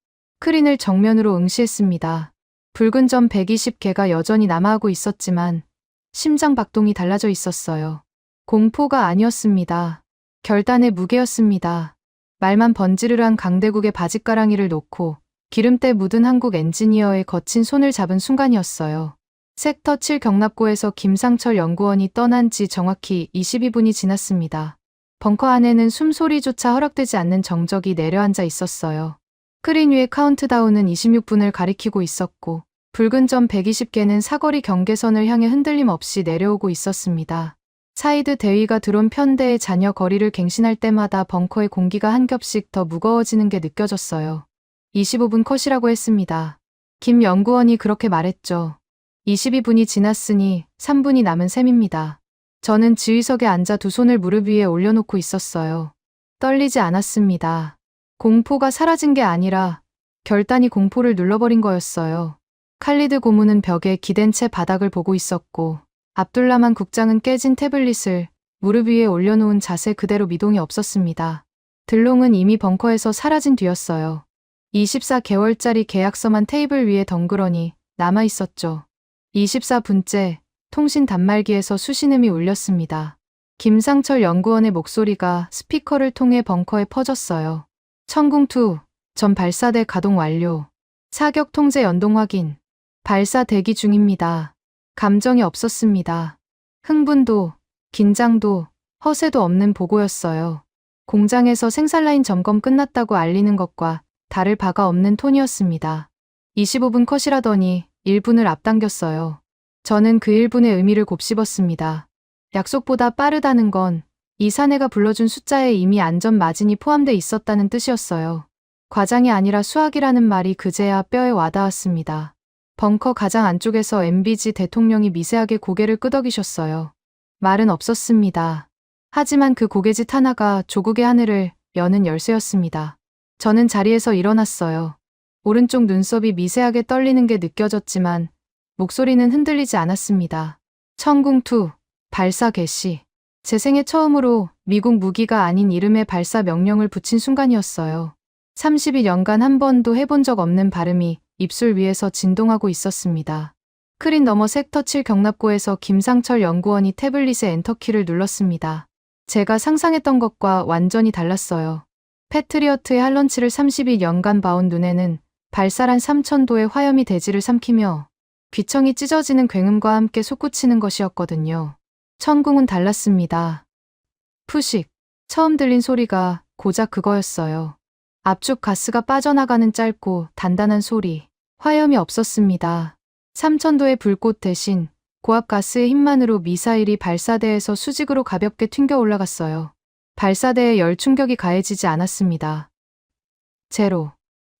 스크린을 정면으로 응시했습니다. 붉은 점 120개가 여전히 남아하고 있었지만 심장 박동이 달라져 있었어요. 공포가 아니었습니다. 결단의 무게였습니다. 말만 번지르르한 강대국의 바짓가랑이를 놓고 기름때 묻은 한국 엔지니어의 거친 손을 잡은 순간이었어요. 섹터 7 경납고에서 김상철 연구원이 떠난 지 정확히 22분이 지났습니다. 벙커 안에는 숨소리조차 허락되지 않는 정적이 내려앉아 있었어요. 스크린 위의 카운트다운은 26분을 가리키고 있었고 붉은 점 120개는 사거리 경계선을 향해 흔들림 없이 내려오고 있었습니다. 사이드 대위가 드론 편대의 잔여 거리를 갱신할 때마다 벙커의 공기가 한 겹씩 더 무거워지는 게 느껴졌어요. 25분 컷이라고 했습니다. 김 연구원이 그렇게 말했죠. 22분이 지났으니 3분이 남은 셈입니다. 저는 지휘석에 앉아 두 손을 무릎 위에 올려놓고 있었어요. 떨리지 않았습니다. 공포가 사라진 게 아니라 결단이 공포를 눌러버린 거였어요. 칼리드 고문은 벽에 기댄 채 바닥을 보고 있었고 압둘라만 국장은 깨진 태블릿을 무릎 위에 올려놓은 자세 그대로 미동이 없었습니다. 들롱은 이미 벙커에서 사라진 뒤였어요. 24개월짜리 계약서만 테이블 위에 덩그러니 남아있었죠. 24분째 통신 단말기에서 수신음이 울렸습니다. 김상철 연구원의 목소리가 스피커를 통해 벙커에 퍼졌어요. 천궁2, 전 발사대 가동 완료. 사격 통제 연동 확인. 발사 대기 중입니다. 감정이 없었습니다. 흥분도, 긴장도, 허세도 없는 보고였어요. 공장에서 생산라인 점검 끝났다고 알리는 것과 다를 바가 없는 톤이었습니다. 25분 컷이라더니 1분을 앞당겼어요. 저는 그 1분의 의미를 곱씹었습니다. 약속보다 빠르다는 건 이 사내가 불러준 숫자에 이미 안전 마진이 포함돼 있었다는 뜻이었어요. 과장이 아니라 수학이라는 말이 그제야 뼈에 와닿았습니다. 벙커 가장 안쪽에서 MBG 대통령이 미세하게 고개를 끄덕이셨어요. 말은 없었습니다. 하지만 그 고개짓 하나가 조국의 하늘을 여는 열쇠였습니다. 저는 자리에서 일어났어요. 오른쪽 눈썹이 미세하게 떨리는 게 느껴졌지만 목소리는 흔들리지 않았습니다. 천궁2, 발사 개시. 제 생애 처음으로 미국 무기가 아닌 이름에 발사 명령을 붙인 순간이었어요. 30년간 한 번도 해본 적 없는 발음이 입술 위에서 진동하고 있었습니다. 스크린 너머 섹터 7 경납고에서 김상철 연구원이 태블릿의 엔터키를 눌렀습니다. 제가 상상했던 것과 완전히 달랐어요. 패트리어트의 할런치를 32년간 봐온 눈에는 발사란 3000도의 화염이 대지를 삼키며 귀청이 찢어지는 굉음과 함께 솟구치는 것이었거든요. 천궁은 달랐습니다. 푸식. 처음 들린 소리가 고작 그거였어요. 압축 가스가 빠져나가는 짧고 단단한 소리. 화염이 없었습니다. 3000도의 불꽃 대신 고압 가스의 힘만으로 미사일이 발사대에서 수직으로 가볍게 튕겨 올라갔어요. 발사대에 열 충격이 가해지지 않았습니다. 제로.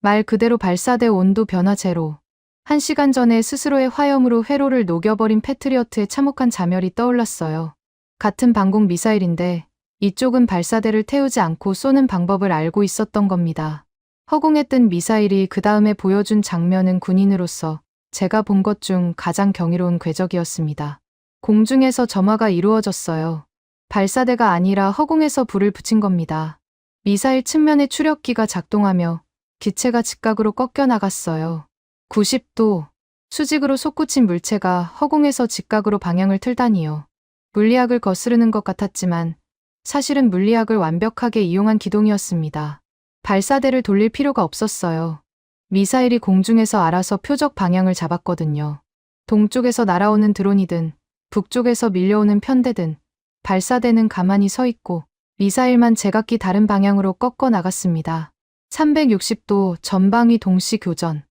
말 그대로 발사대 온도 변화 제로. 1시간 전에 스스로의 화염으로 회로를 녹여버린 패트리어트의 참혹한 자멸이 떠올랐어요. 같은 방공 미사일인데 이쪽은 발사대를 태우지 않고 쏘는 방법을 알고 있었던 겁니다. 허공에 뜬 미사일이 그 다음에 보여준 장면은 군인으로서 제가 본 것 중 가장 경이로운 궤적이었습니다. 공중에서 점화가 이루어졌어요. 발사대가 아니라 허공에서 불을 붙인 겁니다. 미사일 측면의 추력기가 작동하며 기체가 직각으로 꺾여 나갔어요. 90도. 수직으로 솟구친 물체가 허공에서 직각으로 방향을 틀다니요. 물리학을 거스르는 것 같았지만 사실은 물리학을 완벽하게 이용한 기동이었습니다. 발사대를 돌릴 필요가 없었어요. 미사일이 공중에서 알아서 표적 방향을 잡았거든요. 동쪽에서 날아오는 드론이든 북쪽에서 밀려오는 편대든 발사대는 가만히 서 있고 미사일만 제각기 다른 방향으로 꺾어 나갔습니다. 360도 전방위 동시 교전.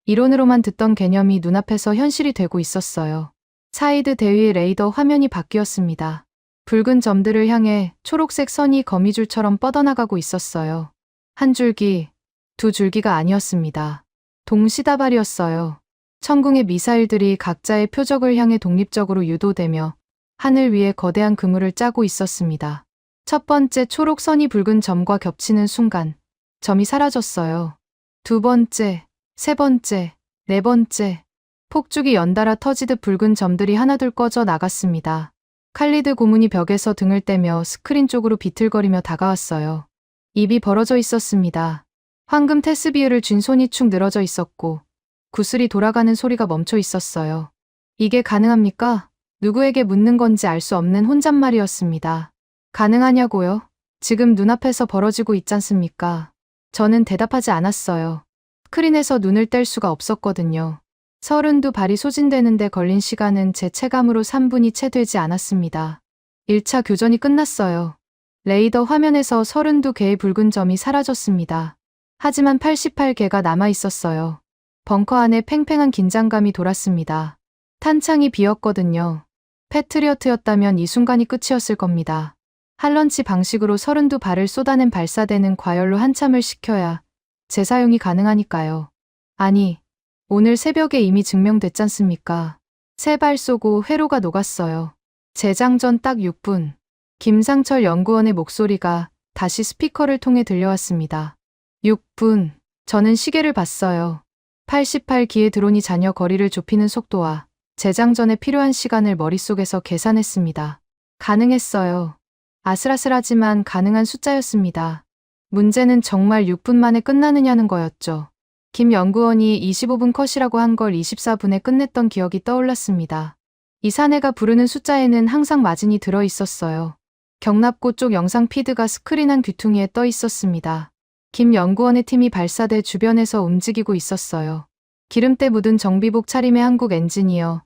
이론으로만 듣던 개념이 눈앞에서 현실이 되고 있었어요. 사이드 대위의 레이더 화면이 바뀌었습니다. 붉은 점들을 향해 초록색 선이 거미줄처럼 뻗어나가고 있었어요. 한 줄기, 두 줄기가 아니었습니다. 동시다발이었어요. 천궁의 미사일들이 각자의 표적을 향해 독립적으로 유도되며 하늘 위에 거대한 그물을 짜고 있었습니다. 첫 번째 초록 선이 붉은 점과 겹치는 순간 점이 사라졌어요. 두 번째, 세 번째, 네 번째. 폭죽이 연달아 터지듯 붉은 점들이 하나둘 꺼져 나갔습니다. 칼리드 고문이 벽에서 등을 떼며 스크린 쪽으로 비틀거리며 다가왔어요. 입이 벌어져 있었습니다. 황금 테스비유를 쥔 손이 축 늘어져 있었고 구슬이 돌아가는 소리가 멈춰 있었어요. 이게 가능합니까? 누구에게 묻는 건지 알 수 없는 혼잣말이었습니다. 가능하냐고요? 지금 눈앞에서 벌어지고 있잖습니까? 저는 대답하지 않았어요. 스크린에서 눈을 뗄 수가 없었거든요. 32발이 소진되는데 걸린 시간은 제 체감으로 3분이 채 되지 않았습니다. 1차 교전이 끝났어요. 레이더 화면에서 32개의 붉은 점이 사라졌습니다. 하지만 88개가 남아 있었어요. 벙커 안에 팽팽한 긴장감이 돌았습니다. 탄창이 비었거든요. 패트리어트였다면 이 순간이 끝이었을 겁니다. 할런치 방식으로 32발을 쏟아낸 발사대는 과열로 한참을 식혀야 재사용이 가능하니까요. 아니, 오늘 새벽에 이미 증명됐잖습니까? 3발 쏘고 회로가 녹았어요. 재장전 딱 6분. 김상철 연구원의 목소리가 다시 스피커를 통해 들려왔습니다. 6분. 저는 시계를 봤어요. 88기의 드론이 잔여 거리를 좁히는 속도와 재장전에 필요한 시간을 머릿속에서 계산했습니다. 가능했어요. 아슬아슬하지만 가능한 숫자였습니다. 문제는 정말 6분 만에 끝나느냐는 거였죠. 김 연구원이 25분 컷이라고 한 걸 24분에 끝냈던 기억이 떠올랐습니다. 이 사내가 부르는 숫자에는 항상 마진이 들어 있었어요. 경납고 쪽 영상 피드가 스크린 귀퉁이에 떠 있었습니다. 김 연구원의 팀이 발사대 주변에서 움직이고 있었어요. 기름때 묻은 정비복 차림의 한국 엔지니어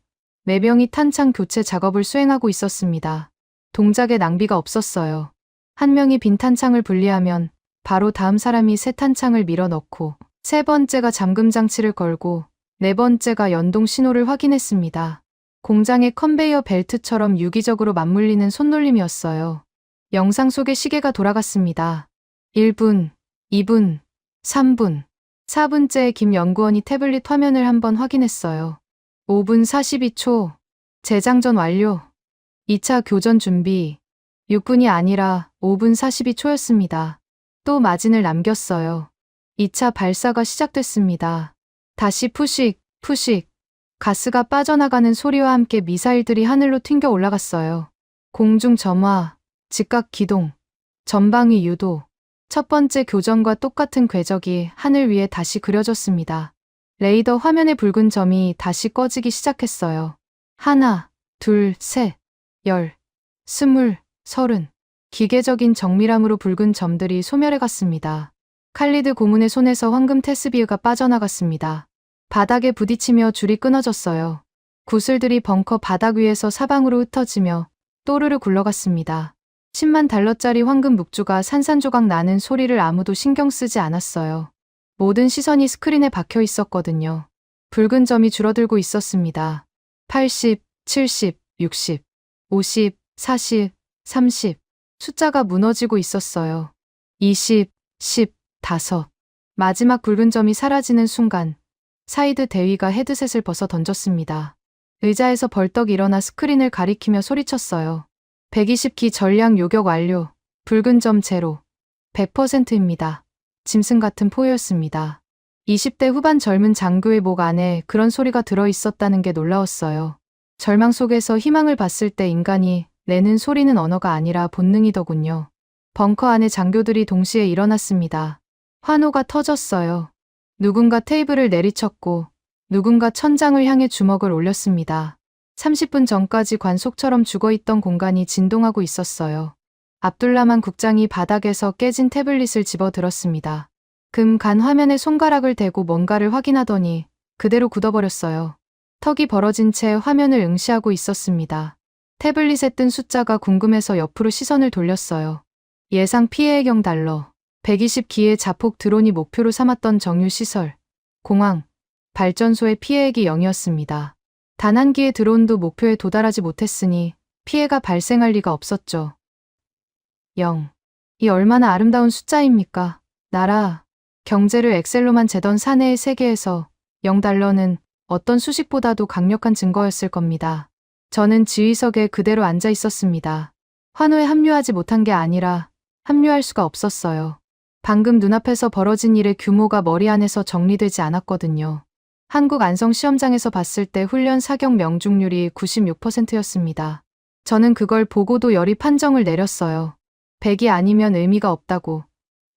4명이 탄창 교체 작업을 수행하고 있었습니다. 동작에 낭비가 없었어요. 한 명이 빈 탄창을 분리하면 바로 다음 사람이 새 탄창을 밀어 넣고 3번째가 잠금 장치를 걸고 4번째가 연동 신호를 확인했습니다. 공장의 컨베이어 벨트처럼 유기적으로 맞물리는 손놀림이었어요. 영상 속의 시계가 돌아갔습니다. 1분, 2분, 3분, 4분째에 김 연구원이 태블릿 화면을 한번 확인했어요. 5분 42초, 재장전 완료. 2차 교전 준비. 6분이 아니라 5분 42초였습니다. 또 마진을 남겼어요. 2차 발사가 시작됐습니다. 다시 푸식, 푸식. 가스가 빠져나가는 소리와 함께 미사일들이 하늘로 튕겨 올라갔어요. 공중 점화, 직각 기동, 전방위 유도. 첫 번째 교전과 똑같은 궤적이 하늘 위에 다시 그려졌습니다. 레이더 화면의 붉은 점이 다시 꺼지기 시작했어요. 1, 2, 3, 10, 20, 30. 기계적인 정밀함으로 붉은 점들이 소멸해 갔습니다. 칼리드 고문의 손에서 황금 테스비흐가 빠져나갔습니다. 바닥에 부딪히며 줄이 끊어졌어요. 구슬들이 벙커 바닥 위에서 사방으로 흩어지며 또르르 굴러갔습니다. 10만 달러짜리 황금 묵주가 산산조각 나는 소리를 아무도 신경 쓰지 않았어요. 모든 시선이 스크린에 박혀 있었거든요. 붉은 점이 줄어들고 있었습니다. 80, 70, 60, 50, 40, 30. 숫자가 무너지고 있었어요. 20, 10, 5. 마지막 붉은 점이 사라지는 순간 사이드 대위가 헤드셋을 벗어 던졌습니다. 의자에서 벌떡 일어나 스크린을 가리키며 소리쳤어요. 120기 전량 요격 완료. 붉은 점 제로. 100%입니다. 짐승 같은 포효였습니다. 20대 후반 젊은 장교의 목 안에 그런 소리가 들어 있었다는 게 놀라웠어요. 절망 속에서 희망을 봤을 때 인간이 내는 소리는 언어가 아니라 본능이더군요. 벙커 안에 장교들이 동시에 일어났습니다. 환호가 터졌어요. 누군가 테이블을 내리쳤고 누군가 천장을 향해 주먹을 올렸습니다. 30분 전까지 관속처럼 죽어있던 공간이 진동하고 있었어요. 압둘라만 국장이 바닥에서 깨진 태블릿을 집어들었습니다. 간 화면에 손가락을 대고 뭔가를 확인하더니 그대로 굳어버렸어요. 턱이 벌어진 채 화면을 응시하고 있었습니다. 태블릿에 뜬 숫자가 궁금해서 옆으로 시선을 돌렸어요. 예상 피해의 경 달러. 120기의 자폭 드론이 목표로 삼았던 정유시설, 공항, 발전소의 피해액이 0이었습니다. 단 한 기의 드론도 목표에 도달하지 못했으니 피해가 발생할 리가 없었죠. 0. 이 얼마나 아름다운 숫자입니까? 나라, 경제를 엑셀로만 재던 사내의 세계에서 0달러는 어떤 수식보다도 강력한 증거였을 겁니다. 저는 지휘석에 그대로 앉아 있었습니다. 환호에 합류하지 못한 게 아니라 합류할 수가 없었어요. 방금 눈앞에서 벌어진 일의 규모가 머리 안에서 정리되지 않았거든요. 한국 안성 시험장에서 봤을 때 훈련 사격 명중률이 96%였습니다. 저는 그걸 보고도 열이 판정을 내렸어요. 100이 아니면 의미가 없다고.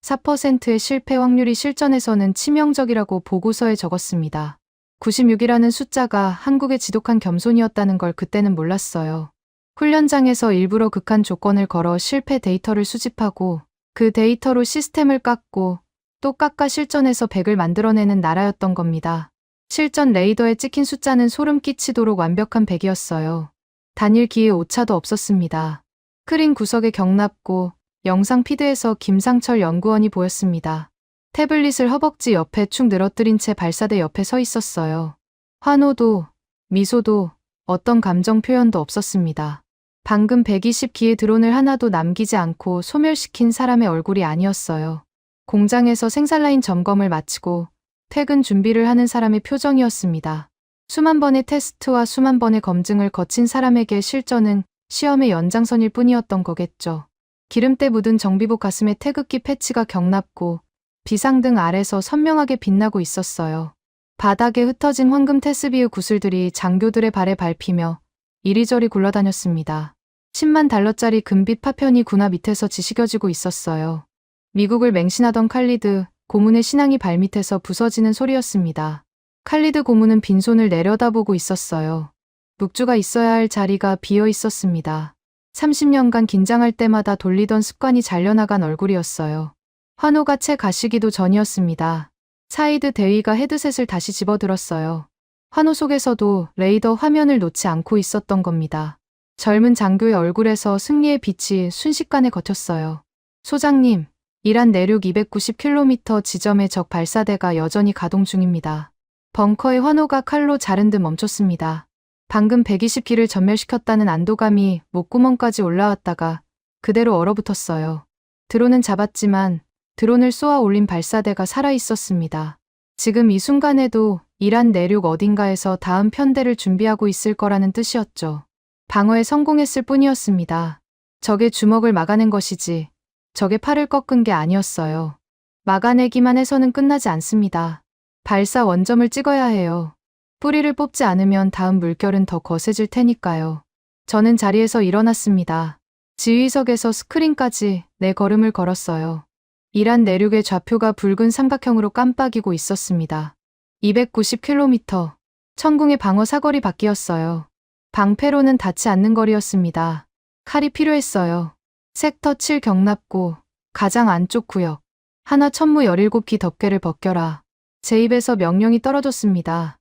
4%의 실패 확률이 실전에서는 치명적이라고 보고서에 적었습니다. 96이라는 숫자가 한국의 지독한 겸손이었다는 걸 그때는 몰랐어요. 훈련장에서 일부러 극한 조건을 걸어 실패 데이터를 수집하고 그 데이터로 시스템을 깎고 또 깎아 실전에서 100을 만들어내는 나라였던 겁니다. 실전 레이더에 찍힌 숫자는 소름 끼치도록 완벽한 100이었어요. 단일 기에 오차도 없었습니다. 스크린 구석에 경납고 영상 피드에서 김상철 연구원이 보였습니다. 태블릿을 허벅지 옆에 축 늘어뜨린 채 발사대 옆에 서 있었어요. 환호도, 미소도, 어떤 감정 표현도 없었습니다. 방금 120기의 드론을 하나도 남기지 않고 소멸시킨 사람의 얼굴이 아니었어요. 공장에서 생산라인 점검을 마치고 퇴근 준비를 하는 사람의 표정이었습니다. 수만 번의 테스트와 수만 번의 검증을 거친 사람에게 실전은 시험의 연장선일 뿐이었던 거겠죠. 기름때 묻은 정비복 가슴에 태극기 패치가 경납고 비상등 아래서 선명하게 빛나고 있었어요. 바닥에 흩어진 황금 테스비의 구슬들이 장교들의 발에 밟히며 이리저리 굴러다녔습니다. 10만 달러짜리 금빛 파편이 군화 밑에서 지시겨지고 있었어요. 미국을 맹신하던 칼리드 고문의 신앙이 발밑에서 부서지는 소리였습니다. 칼리드 고문은 빈손을 내려다보고 있었어요. 묵주가 있어야 할 자리가 비어 있었습니다. 30년간 긴장할 때마다 돌리던 습관이 잘려나간 얼굴이었어요. 환호가 채 가시기도 전이었습니다. 사이드 대위가 헤드셋을 다시 집어들었어요. 환호 속에서도 레이더 화면을 놓지 않고 있었던 겁니다. 젊은 장교의 얼굴에서 승리의 빛이 순식간에 걷혔어요. 소장님, 이란 내륙 290km 지점의 적 발사대가 여전히 가동 중입니다. 벙커의 환호가 칼로 자른 듯 멈췄습니다. 방금 120기를 전멸시켰다는 안도감이 목구멍까지 올라왔다가 그대로 얼어붙었어요. 드론은 잡았지만 드론을 쏘아 올린 발사대가 살아있었습니다. 지금 이 순간에도 이란 내륙 어딘가에서 다음 편대를 준비하고 있을 거라는 뜻이었죠. 방어에 성공했을 뿐이었습니다. 적의 주먹을 막아낸 것이지 적의 팔을 꺾은 게 아니었어요. 막아내기만 해서는 끝나지 않습니다. 발사 원점을 찍어야 해요. 뿌리를 뽑지 않으면 다음 물결은 더 거세질 테니까요. 저는 자리에서 일어났습니다. 지휘석에서 스크린까지 네 걸음을 걸었어요. 이란 내륙의 좌표가 붉은 삼각형으로 깜빡이고 있었습니다. 290km. 천궁의 방어 사거리 밖이었어요. 방패로는 닿지 않는 거리였습니다. 칼이 필요했어요. 섹터 7 경납고 가장 안쪽 구역. 하나 천무 17기 덮개를 벗겨라. 제 입에서 명령이 떨어졌습니다.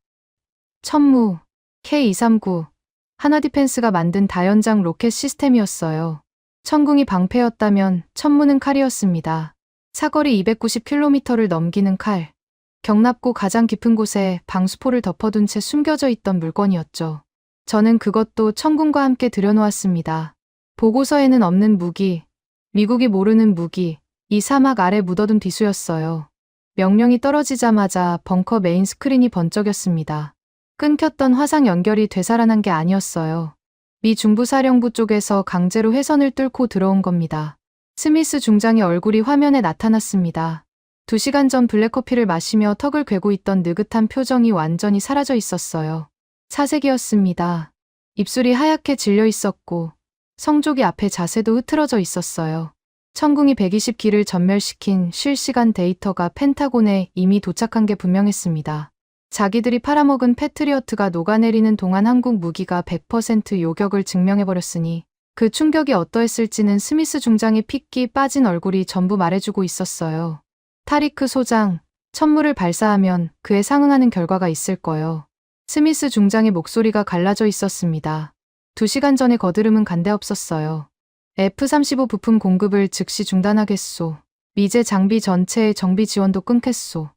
천무 K239 하나 디펜스가 만든 다연장 로켓 시스템이었어요. 천궁이 방패였다면 천무는 칼이었습니다. 사거리 290km를 넘기는 칼. 경납고 가장 깊은 곳에 방수포를 덮어둔 채 숨겨져 있던 물건이었죠. 저는 그것도 천궁과 함께 들여놓았습니다. 보고서에는 없는 무기, 미국이 모르는 무기, 이 사막 아래 묻어둔 비수였어요. 명령이 떨어지자마자 벙커 메인 스크린이 번쩍였습니다. 끊겼던 화상 연결이 되살아난 게 아니었어요. 미 중부사령부 쪽에서 강제로 회선을 뚫고 들어온 겁니다. 스미스 중장의 얼굴이 화면에 나타났습니다. 2시간 전 블랙커피를 마시며 턱을 괴고 있던 느긋한 표정이 완전히 사라져 있었어요. 사색이었습니다. 입술이 하얗게 질려 있었고 성조기 앞에 자세도 흐트러져 있었어요. 천궁이 120기를 전멸시킨 실시간 데이터가 펜타곤에 이미 도착한 게 분명했습니다. 자기들이 팔아먹은 패트리어트가 녹아내리는 동안 한국 무기가 100% 요격을 증명해버렸으니 그 충격이 어떠했을지는 스미스 중장의 핏기 빠진 얼굴이 전부 말해주고 있었어요. 타리크 소장, 천무를 발사하면 그에 상응하는 결과가 있을 거요. 스미스 중장의 목소리가 갈라져 있었습니다. 2시간 전의 거드름은 간데없었어요. F-35 부품 공급을 즉시 중단하겠소. 미제 장비 전체의 정비 지원도 끊겠소.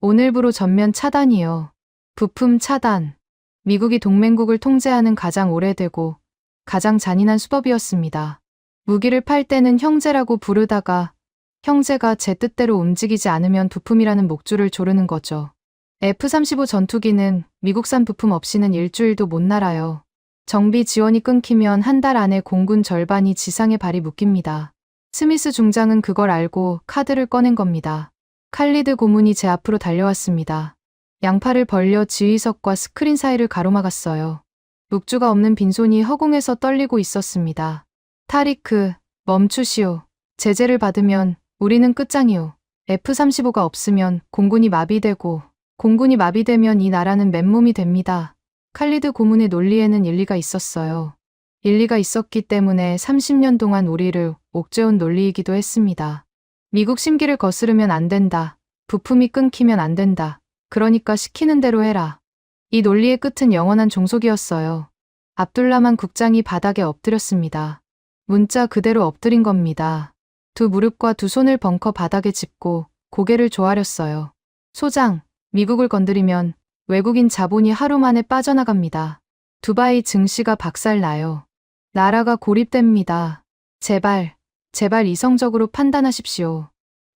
오늘부로 전면 차단이요. 부품 차단. 미국이 동맹국을 통제하는 가장 오래되고 가장 잔인한 수법이었습니다. 무기를 팔 때는 형제라고 부르다가 형제가 제 뜻대로 움직이지 않으면 부품이라는 목줄을 조르는 거죠. F-35 전투기는 미국산 부품 없이는 일주일도 못 날아요. 정비 지원이 끊기면 한 달 안에 공군 절반이 지상에 발이 묶입니다. 스미스 중장은 그걸 알고 카드를 꺼낸 겁니다. 칼리드 고문이 제 앞으로 달려왔습니다. 양팔을 벌려 지휘석과 스크린 사이를 가로막았어요. 묵주가 없는 빈손이 허공에서 떨리고 있었습니다. 타리크, 멈추시오. 제재를 받으면 우리는 끝장이오. F-35가 없으면 공군이 마비되고 공군이 마비되면 이 나라는 맨몸이 됩니다. 칼리드 고문의 논리에는 일리가 있었어요. 일리가 있었기 때문에 30년 동안 우리를 옥죄온 논리이기도 했습니다. 미국 심기를 거스르면 안 된다. 부품이 끊기면 안 된다. 그러니까 시키는 대로 해라. 이 논리의 끝은 영원한 종속이었어요. 압둘라만 국장이 바닥에 엎드렸습니다. 문자 그대로 엎드린 겁니다. 두 무릎과 두 손을 벙커 바닥에 짚고 고개를 조아렸어요. 소장, 미국을 건드리면 외국인 자본이 하루 만에 빠져나갑니다. 두바이 증시가 박살나요. 나라가 고립됩니다. 제발, 제발 이성적으로 판단하십시오.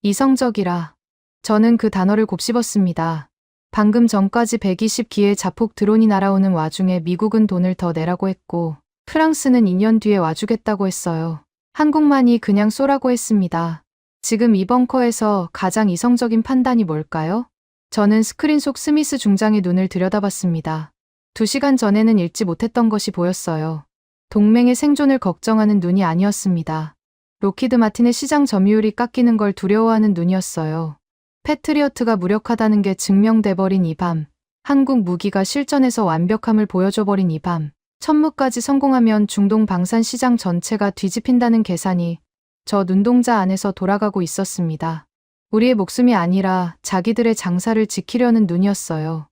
이성적이라. 저는 그 단어를 곱씹었습니다. 방금 전까지 120기의 자폭 드론이 날아오는 와중에 미국은 돈을 더 내라고 했고, 프랑스는 2년 뒤에 와주겠다고 했어요. 한국만이 그냥 쏘라고 했습니다. 지금 이 벙커에서 가장 이성적인 판단이 뭘까요? 저는 스크린 속 스미스 중장의 눈을 들여다봤습니다. 2시간 전에는 읽지 못했던 것이 보였어요. 동맹의 생존을 걱정하는 눈이 아니었습니다. 로키드 마틴의 시장 점유율이 깎이는 걸 두려워하는 눈이었어요. 패트리어트가 무력하다는 게 증명돼버린 이 밤, 한국 무기가 실전에서 완벽함을 보여줘버린 이 밤, 천무까지 성공하면 중동 방산 시장 전체가 뒤집힌다는 계산이 저 눈동자 안에서 돌아가고 있었습니다. 우리의 목숨이 아니라 자기들의 장사를 지키려는 눈이었어요.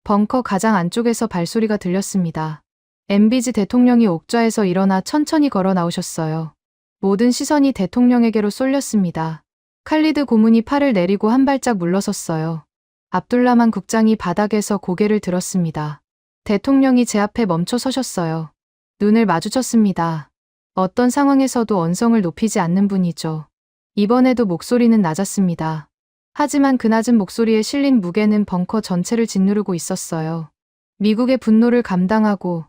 벙커 가장 안쪽에서 발소리가 들렸습니다. MBG 대통령이 옥좌에서 일어나 천천히 걸어 나오셨어요. 모든 시선이 대통령에게로 쏠렸습니다. 칼리드 고문이 팔을 내리고 한 발짝 물러섰어요. 압둘라만 국장이 바닥에서 고개를 들었습니다. 대통령이 제 앞에 멈춰 서셨어요. 눈을 마주쳤습니다. 어떤 상황에서도 언성을 높이지 않는 분이죠. 이번에도 목소리는 낮았습니다. 하지만 그 낮은 목소리에 실린 무게는 벙커 전체를 짓누르고 있었어요. 미국의 분노를 감당하고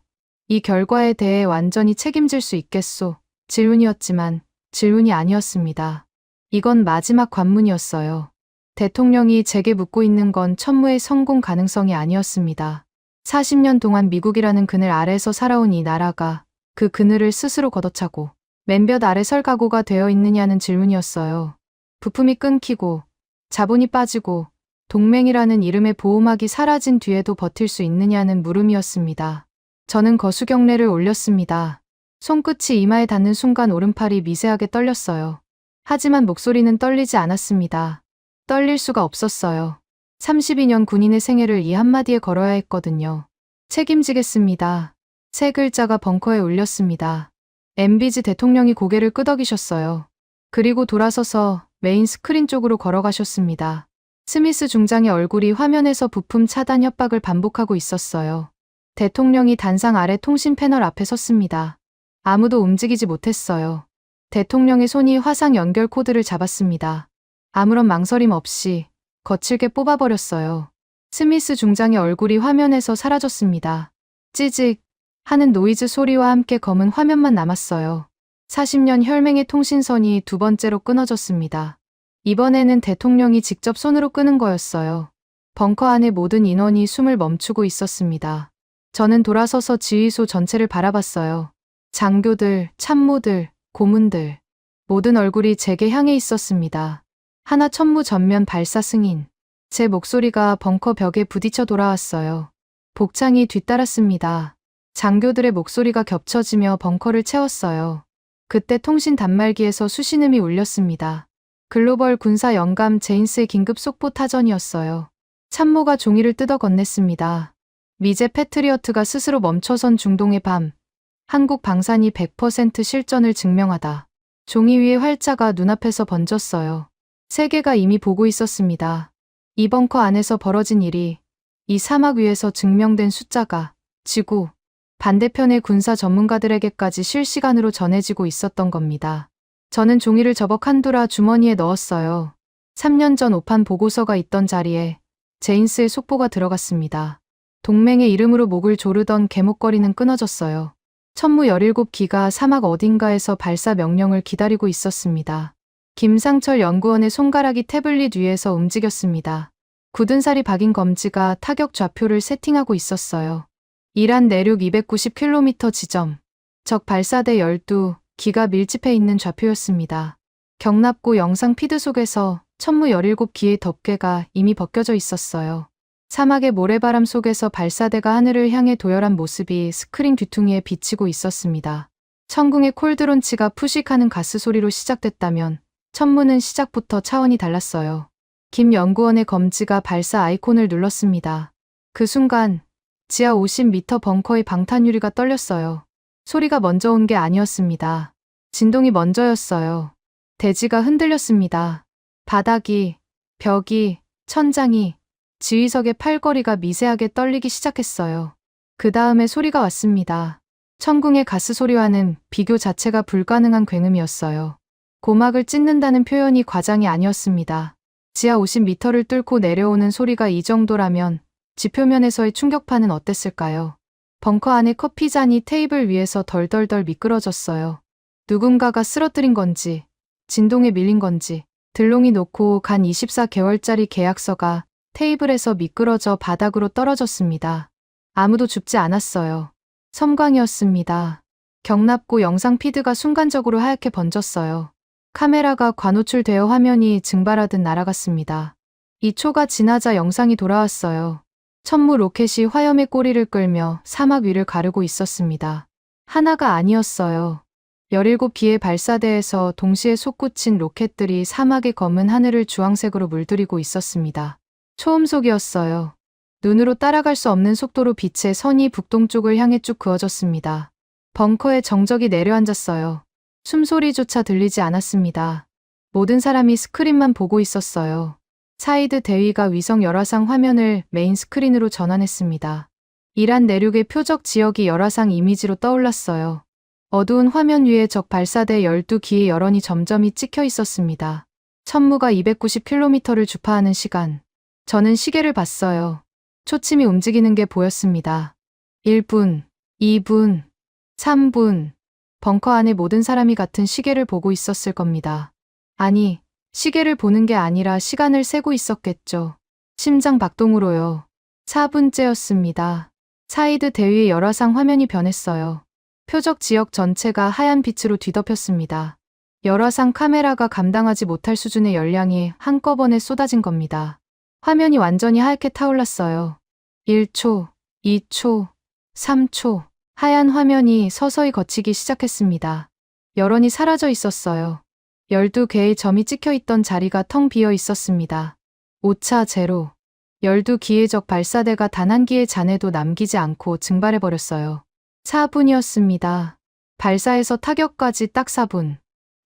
이 결과에 대해 완전히 책임질 수 있겠소? 질문이었지만 질문이 아니었습니다. 이건 마지막 관문이었어요. 대통령이 제게 묻고 있는 건 천무의 성공 가능성이 아니었습니다. 40년 동안 미국이라는 그늘 아래서 살아온 이 나라가 그 그늘을 스스로 걷어차고 맨볕 아래 설 각오가 되어 있느냐는 질문이었어요. 부품이 끊기고 자본이 빠지고 동맹이라는 이름의 보호막이 사라진 뒤에도 버틸 수 있느냐는 물음이었습니다. 저는 거수경례를 올렸습니다. 손끝이 이마에 닿는 순간 오른팔이 미세하게 떨렸어요. 하지만 목소리는 떨리지 않았습니다. 떨릴 수가 없었어요. 32년 군인의 생애를 이 한마디에 걸어야 했거든요. 책임지겠습니다. 세 글자가 벙커에 울렸습니다. MBG 대통령이 고개를 끄덕이셨어요. 그리고 돌아서서 메인 스크린 쪽으로 걸어가셨습니다. 스미스 중장의 얼굴이 화면에서 부품 차단 협박을 반복하고 있었어요. 대통령이 단상 아래 통신 패널 앞에 섰습니다. 아무도 움직이지 못했어요. 대통령의 손이 화상 연결 코드를 잡았습니다. 아무런 망설임 없이 거칠게 뽑아버렸어요. 스미스 중장의 얼굴이 화면에서 사라졌습니다. 찌직 하는 노이즈 소리와 함께 검은 화면만 남았어요. 40년 혈맹의 통신선이 두 번째로 끊어졌습니다. 이번에는 대통령이 직접 손으로 끄는 거였어요. 벙커 안의 모든 인원이 숨을 멈추고 있었습니다. 저는 돌아서서 지휘소 전체를 바라봤어요. 장교들, 참모들, 고문들, 모든 얼굴이 제게 향해 있었습니다. 하나 천무 전면 발사 승인. 제 목소리가 벙커 벽에 부딪혀 돌아왔어요. 복창이 뒤따랐습니다. 장교들의 목소리가 겹쳐지며 벙커를 채웠어요. 그때 통신 단말기에서 수신음이 울렸습니다. 글로벌 군사 영감 제인스의 긴급 속보 타전이었어요. 참모가 종이를 뜯어 건넸습니다. 미제 패트리어트가 스스로 멈춰선 중동의 밤. 한국 방산이 100% 실전을 증명하다. 종이 위의 활자가 눈앞에서 번졌어요. 세계가 이미 보고 있었습니다. 이 벙커 안에서 벌어진 일이, 이 사막 위에서 증명된 숫자가 지구 반대편의 군사 전문가들에게까지 실시간으로 전해지고 있었던 겁니다. 저는 종이를 접어 칸두라 주머니에 넣었어요. 3년 전 오판 보고서가 있던 자리에 제인스의 속보가 들어갔습니다. 동맹의 이름으로 목을 조르던 개목걸이는 끊어졌어요. 천무 17기가 사막 어딘가에서 발사 명령을 기다리고 있었습니다. 김상철 연구원의 손가락이 태블릿 위에서 움직였습니다. 굳은 살이 박인 검지가 타격 좌표를 세팅하고 있었어요. 이란 내륙 290km 지점. 적 발사대 12기가 밀집해 있는 좌표였습니다. 경납고 영상 피드 속에서 천무 17기의 덮개가 이미 벗겨져 있었어요. 사막의 모래바람 속에서 발사대가 하늘을 향해 도열한 모습이 스크린 뒤퉁이에 비치고 있었습니다. 천궁의 콜드론치가 푸식하는 가스 소리로 시작됐다면 천무는 시작부터 차원이 달랐어요. 김 연구원의 검지가 발사 아이콘을 눌렀습니다. 그 순간 지하 50m 벙커의 방탄유리가 떨렸어요. 소리가 먼저 온 게 아니었습니다. 진동이 먼저였어요. 대지가 흔들렸습니다. 바닥이, 벽이, 천장이, 지휘석의 팔걸이가 미세하게 떨리기 시작했어요. 그 다음에 소리가 왔습니다. 천궁의 가스 소리와는 비교 자체가 불가능한 굉음이었어요. 고막을 찢는다는 표현이 과장이 아니었습니다. 지하 50m를 뚫고 내려오는 소리가 이 정도라면 지표면에서의 충격파는 어땠을까요? 벙커 안에 커피잔이 테이블 위에서 덜덜덜 미끄러졌어요. 누군가가 쓰러뜨린 건지, 진동에 밀린 건지, 들롱이 놓고 간 24개월짜리 계약서가 테이블에서 미끄러져 바닥으로 떨어졌습니다. 아무도 죽지 않았어요. 섬광이었습니다. 경납고 영상 피드가 순간적으로 하얗게 번졌어요. 카메라가 과노출되어 화면이 증발하듯 날아갔습니다. 2초가 지나자 영상이 돌아왔어요. 천무 로켓이 화염의 꼬리를 끌며 사막 위를 가르고 있었습니다. 하나가 아니었어요. 17기의 발사대에서 동시에 솟구친 로켓들이 사막의 검은 하늘을 주황색으로 물들이고 있었습니다. 초음속이었어요. 눈으로 따라갈 수 없는 속도로 빛의 선이 북동쪽을 향해 쭉 그어졌습니다. 벙커에 정적이 내려앉았어요. 숨소리조차 들리지 않았습니다. 모든 사람이 스크린만 보고 있었어요. 사이드 대위가 위성 열화상 화면을 메인 스크린으로 전환했습니다. 이란 내륙의 표적 지역이 열화상 이미지로 떠올랐어요. 어두운 화면 위에 적 발사대 12기의 열원이 점점이 찍혀 있었습니다. 천무가 290km를 주파하는 시간. 저는 시계를 봤어요. 초침이 움직이는 게 보였습니다. 1분, 2분, 3분. 벙커 안에 모든 사람이 같은 시계를 보고 있었을 겁니다. 아니, 시계를 보는 게 아니라 시간을 세고 있었겠죠. 심장 박동으로요. 4분째였습니다. 사이드 대위의 열화상 화면이 변했어요. 표적 지역 전체가 하얀 빛으로 뒤덮였습니다. 열화상 카메라가 감당하지 못할 수준의 열량이 한꺼번에 쏟아진 겁니다. 화면이 완전히 하얗게 타올랐어요. 1초, 2초, 3초. 하얀 화면이 서서히 걷히기 시작했습니다. 열원이 사라져 있었어요. 12개의 점이 찍혀 있던 자리가 텅 비어 있었습니다. 오차 제로. 12기의 적 발사대가 단 한 기의 잔해도 남기지 않고 증발해버렸어요. 4분이었습니다. 발사에서 타격까지 딱 4분.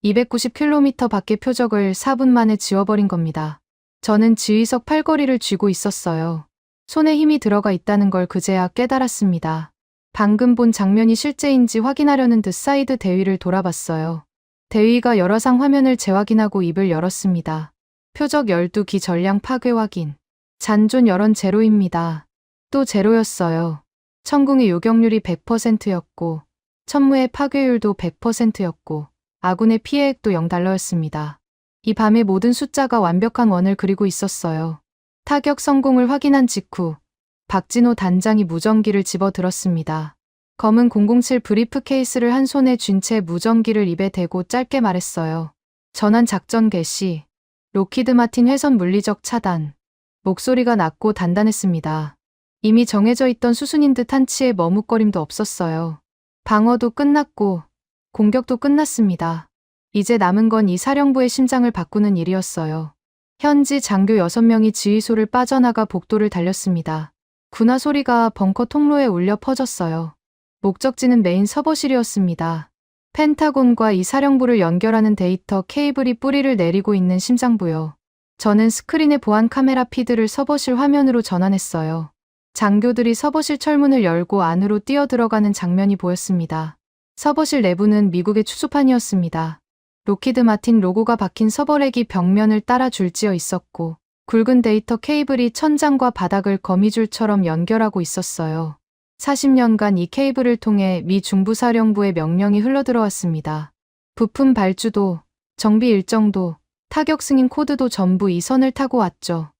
290km 밖의 표적을 4분 만에 지워버린 겁니다. 저는 지휘석 팔걸이를 쥐고 있었어요. 손에 힘이 들어가 있다는 걸 그제야 깨달았습니다. 방금 본 장면이 실제인지 확인하려는 듯 사이드 대위를 돌아봤어요. 대위가 열화상 화면을 재확인하고 입을 열었습니다. 표적 12기 전량 파괴 확인. 잔존 열원 제로입니다. 또 제로였어요. 천궁의 요격률이 100%였고 천무의 파괴율도 100%였고 아군의 피해액도 0달러였습니다. 이 밤에 모든 숫자가 완벽한 원을 그리고 있었어요. 타격 성공을 확인한 직후 박진호 단장이 무전기를 집어들었습니다. 검은 007 브리프 케이스를 한 손에 쥔 채 무전기를 입에 대고 짧게 말했어요. 전환 작전 개시. 로키드 마틴 회선 물리적 차단. 목소리가 낮고 단단했습니다. 이미 정해져 있던 수순인 듯 한치의 머뭇거림도 없었어요. 방어도 끝났고 공격도 끝났습니다. 이제 남은 건 이 사령부의 심장을 바꾸는 일이었어요. 현지 장교 6명이 지휘소를 빠져나가 복도를 달렸습니다. 군화 소리가 벙커 통로에 울려 퍼졌어요. 목적지는 메인 서버실이었습니다. 펜타곤과 이 사령부를 연결하는 데이터 케이블이 뿌리를 내리고 있는 심장부요. 저는 스크린의 보안 카메라 피드를 서버실 화면으로 전환했어요. 장교들이 서버실 철문을 열고 안으로 뛰어들어가는 장면이 보였습니다. 서버실 내부는 미국의 추수판이었습니다. 로키드 마틴 로고가 박힌 서버렉이 벽면을 따라 줄지어 있었고 굵은 데이터 케이블이 천장과 바닥을 거미줄처럼 연결하고 있었어요. 40년간 이 케이블을 통해 미 중부사령부의 명령이 흘러들어왔습니다. 부품 발주도, 정비 일정도, 타격 승인 코드도 전부 이 선을 타고 왔죠.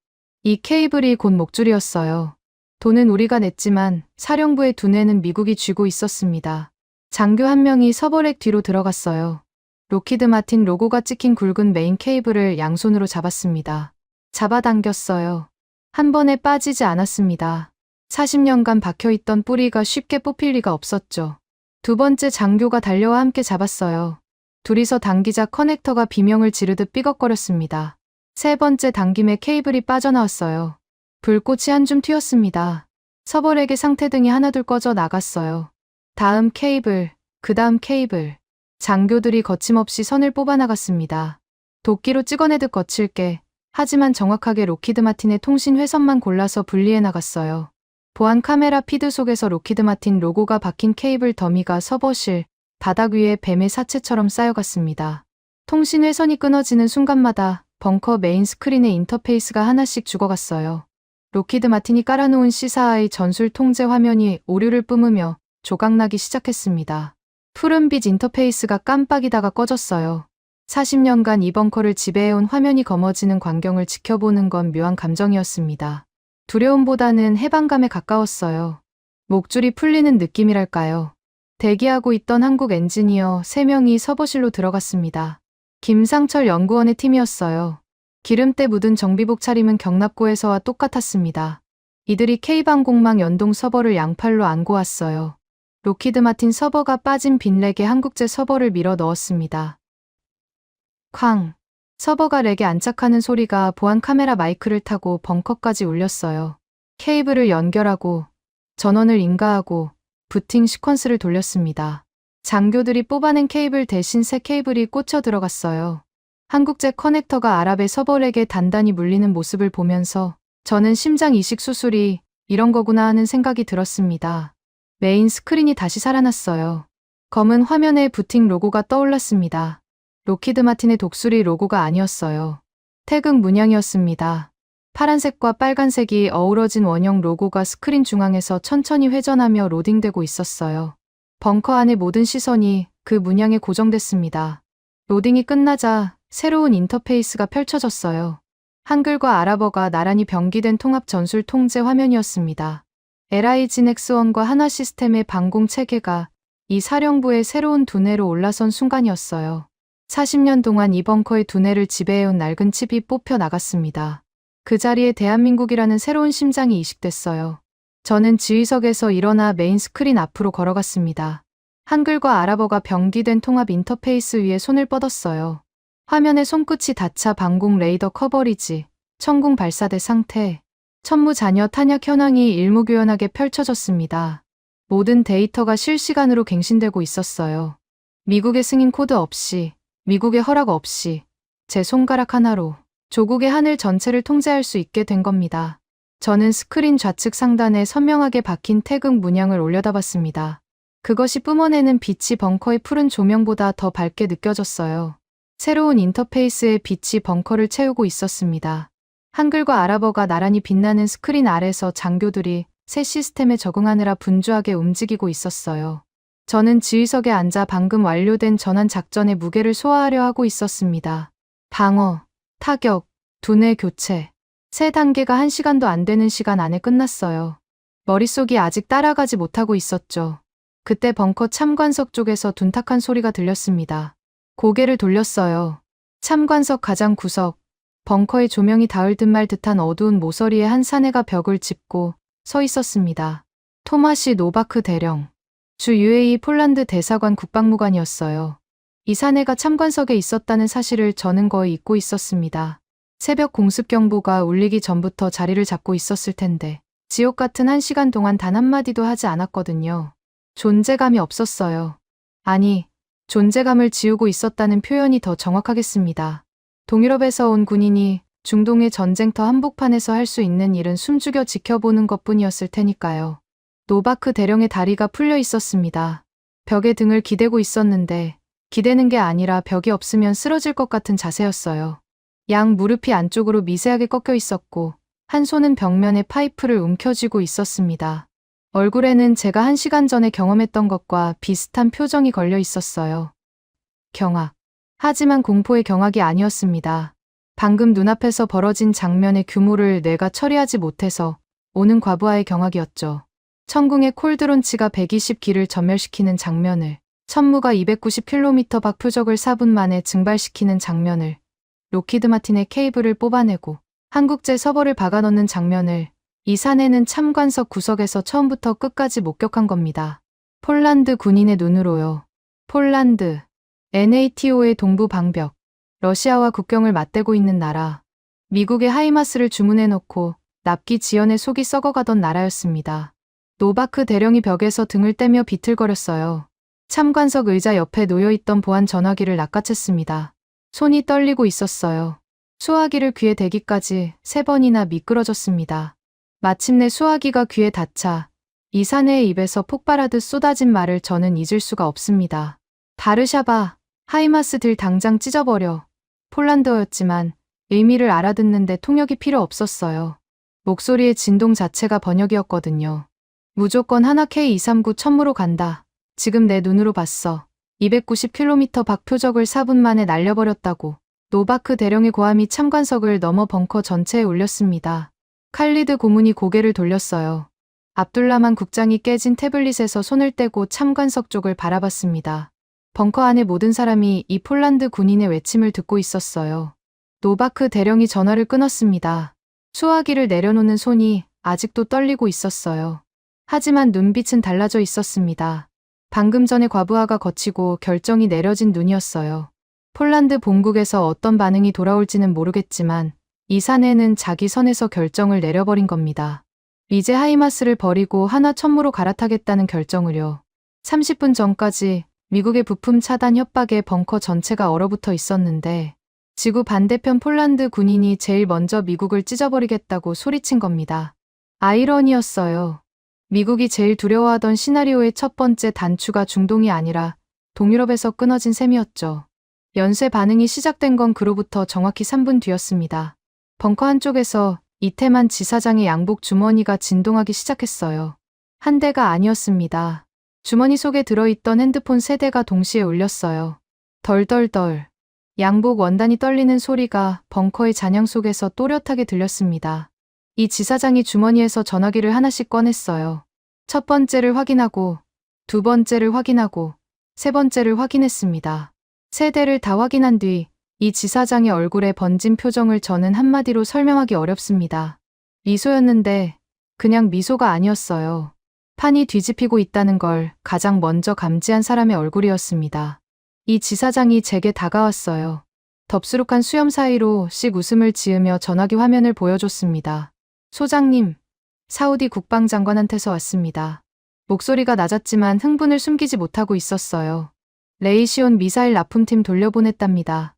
이 케이블이 곧 목줄이었어요. 돈은 우리가 냈지만 사령부의 두뇌는 미국이 쥐고 있었습니다. 장교 한 명이 서버렉 뒤로 들어갔어요. 로키드 마틴 로고가 찍힌 굵은 메인 케이블을 양손으로 잡았습니다. 잡아당겼어요. 한 번에 빠지지 않았습니다. 40년간 박혀있던 뿌리가 쉽게 뽑힐 리가 없었죠. 두 번째 장교가 달려와 함께 잡았어요. 둘이서 당기자 커넥터가 비명을 지르듯 삐걱거렸습니다. 세 번째 당김에 케이블이 빠져나왔어요. 불꽃이 한 줌 튀었습니다. 서버렉의 상태등이 하나둘 꺼져 나갔어요. 다음 케이블, 그 다음 케이블. 장교들이 거침없이 선을 뽑아나갔습니다. 도끼로 찍어내듯 거칠게, 하지만 정확하게 로키드 마틴의 통신 회선만 골라서 분리해 나갔어요. 보안 카메라 피드 속에서 로키드 마틴 로고가 박힌 케이블 더미가 서버실, 바닥 위에 뱀의 사체처럼 쌓여갔습니다. 통신 회선이 끊어지는 순간마다 벙커 메인 스크린의 인터페이스가 하나씩 죽어갔어요. 로키드 마틴이 깔아놓은 C4의 전술 통제 화면이 오류를 뿜으며 조각나기 시작했습니다. 푸른빛 인터페이스가 깜빡이다가 꺼졌어요. 40년간 이 벙커를 지배해온 화면이 검어지는 광경을 지켜보는 건 묘한 감정이었습니다. 두려움보다는 해방감에 가까웠어요. 목줄이 풀리는 느낌이랄까요. 대기하고 있던 한국 엔지니어 3명이 서버실로 들어갔습니다. 김상철 연구원의 팀이었어요. 기름때 묻은 정비복 차림은 경납고에서와 똑같았습니다. 이들이 K방공망 연동 서버를 양팔로 안고 왔어요. 로키드 마틴 서버가 빠진 빈렉에 한국제 서버를 밀어 넣었습니다. 쾅! 서버가 렉에 안착하는 소리가 보안 카메라 마이크를 타고 벙커까지 울렸어요. 케이블을 연결하고 전원을 인가하고 부팅 시퀀스를 돌렸습니다. 장교들이 뽑아낸 케이블 대신 새 케이블이 꽂혀 들어갔어요. 한국제 커넥터가 아랍의 서버렉에 단단히 물리는 모습을 보면서 저는 심장 이식 수술이 이런 거구나 하는 생각이 들었습니다. 메인 스크린이 다시 살아났어요. 검은 화면에 부팅 로고가 떠올랐습니다. 로키드 마틴의 독수리 로고가 아니었어요. 태극 문양이었습니다. 파란색과 빨간색이 어우러진 원형 로고가 스크린 중앙에서 천천히 회전하며 로딩되고 있었어요. 벙커 안의 모든 시선이 그 문양에 고정됐습니다. 로딩이 끝나자 새로운 인터페이스가 펼쳐졌어요. 한글과 아랍어가 나란히 병기된 통합 전술 통제 화면이었습니다. LIGNX1과 한화 시스템의 방공 체계가 이 사령부의 새로운 두뇌로 올라선 순간이었어요. 40년 동안 이 벙커의 두뇌를 지배해온 낡은 칩이 뽑혀 나갔습니다. 그 자리에 대한민국이라는 새로운 심장이 이식됐어요. 저는 지휘석에서 일어나 메인 스크린 앞으로 걸어갔습니다. 한글과 아랍어가 병기된 통합 인터페이스 위에 손을 뻗었어요. 화면에 손끝이 닿자 방공 레이더 커버리지, 천궁 발사대 상태, 천무자녀 탄약 현황이 일목요연하게 펼쳐졌습니다. 모든 데이터가 실시간으로 갱신되고 있었어요. 미국의 승인 코드 없이, 미국의 허락 없이 제 손가락 하나로 조국의 하늘 전체를 통제할 수 있게 된 겁니다. 저는 스크린 좌측 상단에 선명하게 박힌 태극 문양을 올려다봤습니다. 그것이 뿜어내는 빛이 벙커의 푸른 조명보다 더 밝게 느껴졌어요. 새로운 인터페이스의 빛이 벙커를 채우고 있었습니다. 한글과 아랍어가 나란히 빛나는 스크린 아래서 장교들이 새 시스템에 적응하느라 분주하게 움직이고 있었어요. 저는 지휘석에 앉아 방금 완료된 전환 작전의 무게를 소화하려 하고 있었습니다. 방어, 타격, 두뇌 교체. 3단계가 1시간도 안 되는 시간 안에 끝났어요. 머릿속이 아직 따라가지 못하고 있었죠. 그때 벙커 참관석 쪽에서 둔탁한 소리가 들렸습니다. 고개를 돌렸어요. 참관석 가장 구석, 벙커의 조명이 닿을 듯 말 듯한 어두운 모서리에 한 사내가 벽을 짚고 서 있었습니다. 토마시 노바크 대령. 주 UAE 폴란드 대사관 국방무관이었어요. 이 사내가 참관석에 있었다는 사실을 저는 거의 잊고 있었습니다. 새벽 공습 경보가 울리기 전부터 자리를 잡고 있었을 텐데 지옥 같은 1시간 동안 단 한마디도 하지 않았거든요. 존재감이 없었어요. 아니, 존재감을 지우고 있었다는 표현이 더 정확하겠습니다. 동유럽에서 온 군인이 중동의 전쟁터 한복판에서 할 수 있는 일은 숨죽여 지켜보는 것뿐이었을 테니까요. 노바크 대령의 다리가 풀려 있었습니다. 벽에 등을 기대고 있었는데 기대는 게 아니라 벽이 없으면 쓰러질 것 같은 자세였어요. 양 무릎이 안쪽으로 미세하게 꺾여 있었고 한 손은 벽면에 파이프를 움켜쥐고 있었습니다. 얼굴에는 제가 1시간 전에 경험했던 것과 비슷한 표정이 걸려 있었어요. 경악. 하지만 공포의 경악이 아니었습니다. 방금 눈앞에서 벌어진 장면의 규모를 뇌가 처리하지 못해서 오는 과부하의 경악이었죠. 천궁의 콜드론치가 120기를 전멸시키는 장면을, 천무가 290km 밖 표적을 4분 만에 증발시키는 장면을, 로키드 마틴의 케이블을 뽑아내고 한국제 서버를 박아넣는 장면을 이 사내는 참관석 구석에서 처음부터 끝까지 목격한 겁니다. 폴란드 군인의 눈으로요. 폴란드, NATO의 동부 방벽, 러시아와 국경을 맞대고 있는 나라, 미국의 하이마스를 주문해놓고 납기 지연에 속이 썩어가던 나라였습니다. 노바크 대령이 벽에서 등을 떼며 비틀거렸어요. 참관석 의자 옆에 놓여있던 보안 전화기를 낚아챘습니다. 손이 떨리고 있었어요. 수화기를 귀에 대기까지 3번이나 미끄러졌습니다. 마침내 수화기가 귀에 닿자 이 사내의 입에서 폭발하듯 쏟아진 말을 저는 잊을 수가 없습니다. 바르샤바, 하이마스 들 당장 찢어버려. 폴란드어였지만 의미를 알아듣는데 통역이 필요 없었어요. 목소리의 진동 자체가 번역이었거든요. 무조건 하나 K239 천무로 간다. 지금 내 눈으로 봤어. 290km 밖 표적을 4분 만에 날려버렸다고. 노바크 대령의 고함이 참관석을 넘어 벙커 전체에 울렸습니다. 칼리드 고문이 고개를 돌렸어요. 압둘라만 국장이 깨진 태블릿에서 손을 떼고 참관석 쪽을 바라봤습니다. 벙커 안의 모든 사람이 이 폴란드 군인의 외침을 듣고 있었어요. 노바크 대령이 전화를 끊었습니다. 수화기를 내려놓는 손이 아직도 떨리고 있었어요. 하지만 눈빛은 달라져 있었습니다. 방금 전에 과부하가 거치고 결정이 내려진 눈이었어요. 폴란드 본국에서 어떤 반응이 돌아올지는 모르겠지만 이 사내는 자기 선에서 결정을 내려버린 겁니다. 이제 하이마스를 버리고 하나 천무로 갈아타겠다는 결정을요. 30분 전까지 미국의 부품 차단 협박에 벙커 전체가 얼어붙어 있었는데 지구 반대편 폴란드 군인이 제일 먼저 미국을 찢어버리겠다고 소리친 겁니다. 아이러니였어요. 미국이 제일 두려워하던 시나리오의 첫 번째 단추가 중동이 아니라 동유럽에서 끊어진 셈이었죠. 연쇄 반응이 시작된 건 그로부터 정확히 3분 뒤였습니다. 벙커 한쪽에서 이태만 지사장의 양복 주머니가 진동하기 시작했어요. 한 대가 아니었습니다. 주머니 속에 들어있던 핸드폰 3대가 동시에 울렸어요. 덜덜덜. 양복 원단이 떨리는 소리가 벙커의 잔향 속에서 또렷하게 들렸습니다. 이 지사장이 주머니에서 전화기를 하나씩 꺼냈어요. 첫 번째를 확인하고, 두 번째를 확인하고, 세 번째를 확인했습니다. 3대를 다 확인한 뒤 이 지사장의 얼굴에 번진 표정을 저는 한마디로 설명하기 어렵습니다. 미소였는데 그냥 미소가 아니었어요. 판이 뒤집히고 있다는 걸 가장 먼저 감지한 사람의 얼굴이었습니다. 이 지사장이 제게 다가왔어요. 덥수룩한 수염 사이로 씩 웃음을 지으며 전화기 화면을 보여줬습니다. 소장님, 사우디 국방장관한테서 왔습니다. 목소리가 낮았지만 흥분을 숨기지 못하고 있었어요. 레이시온 미사일 납품팀 돌려보냈답니다.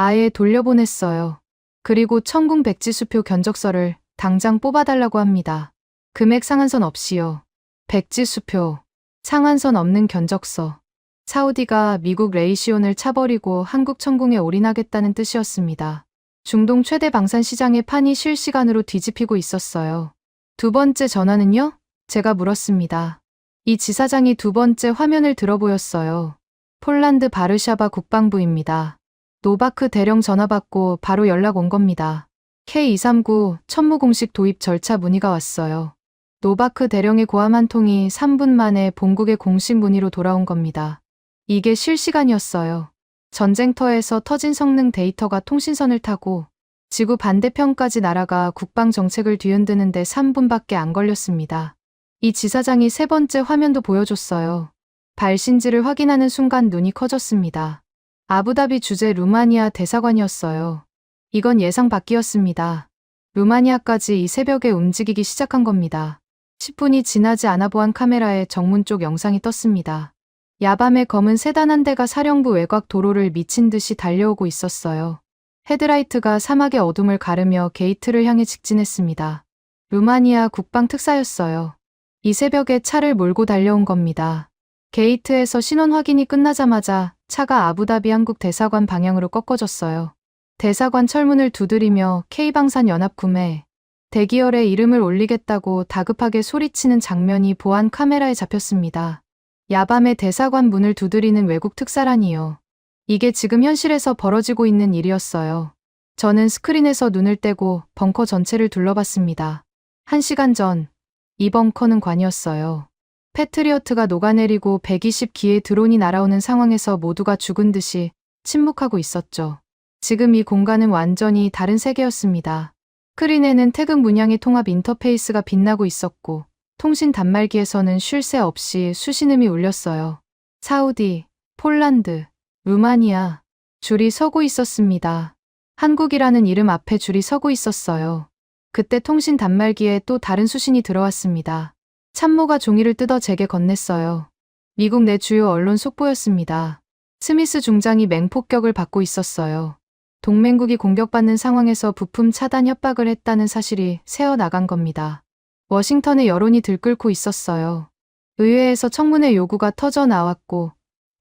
아예 돌려보냈어요. 그리고 천궁 백지수표 견적서를 당장 뽑아달라고 합니다. 금액 상한선 없이요. 백지수표, 상한선 없는 견적서. 사우디가 미국 레이시온을 차버리고 한국 천궁에 올인하겠다는 뜻이었습니다. 중동 최대 방산 시장의 판이 실시간으로 뒤집히고 있었어요. 두 번째 전화는요? 제가 물었습니다. 이 지사장이 두 번째 화면을 들어 보였어요. 폴란드 바르샤바 국방부입니다. 노바크 대령 전화 받고 바로 연락 온 겁니다. K239 천무 공식 도입 절차 문의가 왔어요. 노바크 대령의 고함 한 통이 3분 만에 본국의 공식 문의로 돌아온 겁니다. 이게 실시간이었어요. 전쟁터에서 터진 성능 데이터가 통신선을 타고 지구 반대편까지 날아가 국방 정책을 뒤흔드는데 3분밖에 안 걸렸습니다. 이 지사장이 세 번째 화면도 보여줬어요. 발신지를 확인하는 순간 눈이 커졌습니다. 아부다비 주재 루마니아 대사관이었어요. 이건 예상 밖이었습니다. 루마니아까지 이 새벽에 움직이기 시작한 겁니다. 10분이 지나지 않아 보안 카메라에 정문 쪽 영상이 떴습니다. 야밤에 검은 세단 한 대가 사령부 외곽 도로를 미친 듯이 달려오고 있었어요. 헤드라이트가 사막의 어둠을 가르며 게이트를 향해 직진했습니다. 루마니아 국방 특사였어요. 이 새벽에 차를 몰고 달려온 겁니다. 게이트에서 신원 확인이 끝나자마자 차가 아부다비 한국 대사관 방향으로 꺾어졌어요. 대사관 철문을 두드리며 K방산 연합구매, 대기열에 이름을 올리겠다고 다급하게 소리치는 장면이 보안 카메라에 잡혔습니다. 야밤에 대사관 문을 두드리는 외국 특사라니요. 이게 지금 현실에서 벌어지고 있는 일이었어요. 저는 스크린에서 눈을 떼고 벙커 전체를 둘러봤습니다. 1시간 전, 이 벙커는 관이었어요. 패트리어트가 녹아내리고 120기의 드론이 날아오는 상황에서 모두가 죽은 듯이 침묵하고 있었죠. 지금 이 공간은 완전히 다른 세계였습니다. 스크린에는 태극 문양의 통합 인터페이스가 빛나고 있었고 통신 단말기에서는 쉴 새 없이 수신음이 울렸어요. 사우디, 폴란드, 루마니아, 줄이 서고 있었습니다. 한국이라는 이름 앞에 줄이 서고 있었어요. 그때 통신 단말기에 또 다른 수신이 들어왔습니다. 참모가 종이를 뜯어 제게 건넸어요. 미국 내 주요 언론 속보였습니다. 스미스 중장이 맹폭격을 받고 있었어요. 동맹국이 공격받는 상황에서 부품 차단 협박을 했다는 사실이 새어나간 겁니다. 워싱턴의 여론이 들끓고 있었어요. 의회에서 청문회 요구가 터져 나왔고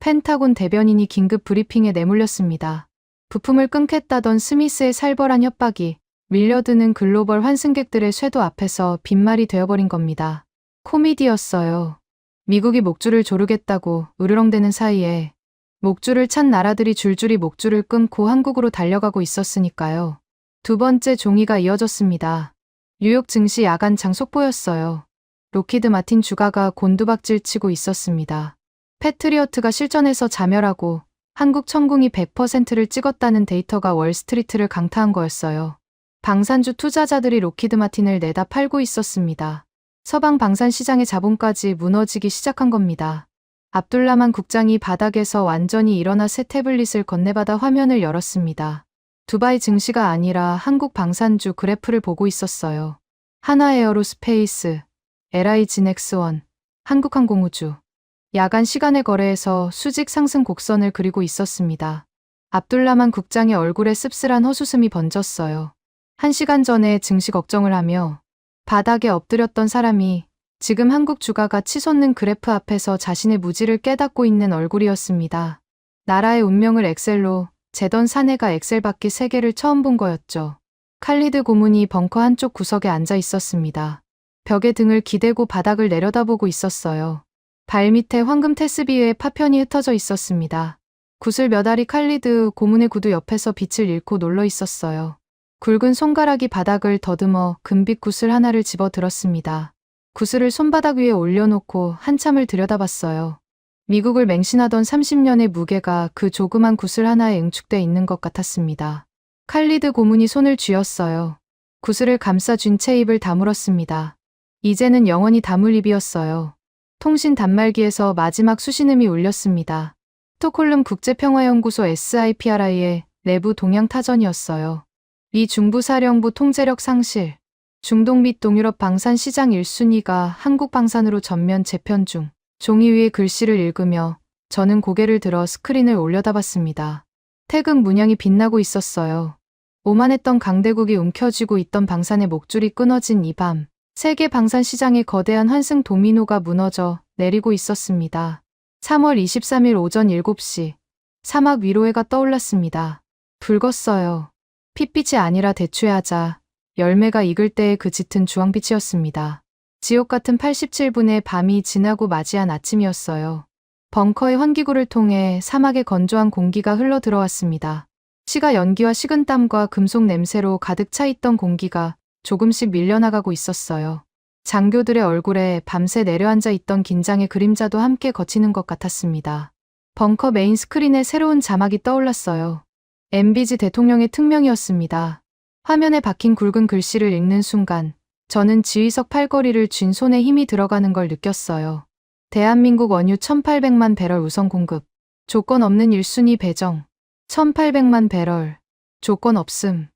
펜타곤 대변인이 긴급 브리핑에 내몰렸습니다. 부품을 끊겠다던 스미스의 살벌한 협박이 밀려드는 글로벌 환승객들의 쇄도 앞에서 빈말이 되어버린 겁니다. 코미디였어요. 미국이 목줄을 조르겠다고 으르렁대는 사이에 목줄을 찬 나라들이 줄줄이 목줄을 끊고 한국으로 달려가고 있었으니까요. 두 번째 종이가 이어졌습니다. 뉴욕 증시 야간장 속보였어요. 로키드 마틴 주가가 곤두박질 치고 있었습니다. 패트리어트가 실전에서 자멸하고 한국 천궁이 100%를 찍었다는 데이터가 월스트리트를 강타한 거였어요. 방산주 투자자들이 로키드 마틴을 내다 팔고 있었습니다. 서방 방산 시장의 자본까지 무너지기 시작한 겁니다. 압둘라만 국장이 바닥에서 완전히 일어나 새 태블릿을 건네받아 화면을 열었습니다. 두바이 증시가 아니라 한국 방산주 그래프를 보고 있었어요. 하나에어로스페이스, LI진엑스원, 한국항공우주. 야간 시간의 거래에서 수직 상승 곡선을 그리고 있었습니다. 압둘라만 국장의 얼굴에 씁쓸한 헛웃음이 번졌어요. 1시간 전에 증시 걱정을 하며 바닥에 엎드렸던 사람이 지금 한국 주가가 치솟는 그래프 앞에서 자신의 무지를 깨닫고 있는 얼굴이었습니다. 나라의 운명을 엑셀로 재던 사내가 엑셀 바퀴 3개를 처음 본 거였죠. 칼리드 고문이 벙커 한쪽 구석에 앉아 있었습니다. 벽에 등을 기대고 바닥을 내려다보고 있었어요. 발밑에 황금 테스비의 파편이 흩어져 있었습니다. 구슬 몇 알이 칼리드 고문의 구두 옆에서 빛을 잃고 놀러 있었어요. 굵은 손가락이 바닥을 더듬어 금빛 구슬 하나를 집어 들었습니다. 구슬을 손바닥 위에 올려놓고 한참을 들여다봤어요. 미국을 맹신하던 30년의 무게가 그 조그만 구슬 하나에 응축돼 있는 것 같았습니다. 칼리드 고문이 손을 쥐었어요. 구슬을 감싸 쥔 채 입을 다물었습니다. 이제는 영원히 다물 입이었어요. 통신 단말기에서 마지막 수신음이 울렸습니다. 스톡홀름 국제평화연구소 SIPRI의 내부 동향 타전이었어요. 미 중부사령부 통제력 상실, 중동 및 동유럽 방산 시장 1순위가 한국 방산으로 전면 재편 중. 종이 위에 글씨를 읽으며 저는 고개를 들어 스크린을 올려다봤습니다. 태극 문양이 빛나고 있었어요. 오만했던 강대국이 움켜쥐고 있던 방산의 목줄이 끊어진 이 밤, 세계 방산 시장의 거대한 환승 도미노가 무너져 내리고 있었습니다. 3월 23일 오전 7시, 사막 위로 해가 떠올랐습니다. 붉었어요. 핏빛이 아니라 대추야자, 열매가 익을 때의 그 짙은 주황빛이었습니다. 지옥 같은 87분의 밤이 지나고 맞이한 아침이었어요. 벙커의 환기구를 통해 사막의 건조한 공기가 흘러 들어왔습니다. 시가 연기와 식은땀과 금속 냄새로 가득 차 있던 공기가 조금씩 밀려나가고 있었어요. 장교들의 얼굴에 밤새 내려앉아 있던 긴장의 그림자도 함께 거치는 것 같았습니다. 벙커 메인 스크린에 새로운 자막이 떠올랐어요. MBG 대통령의 특명이었습니다. 화면에 박힌 굵은 글씨를 읽는 순간 저는 지휘석 팔걸이를 쥔 손에 힘이 들어가는 걸 느꼈어요. 대한민국 원유 1800만 배럴 우선 공급. 조건 없는 1순위 배정. 1800만 배럴. 조건 없음.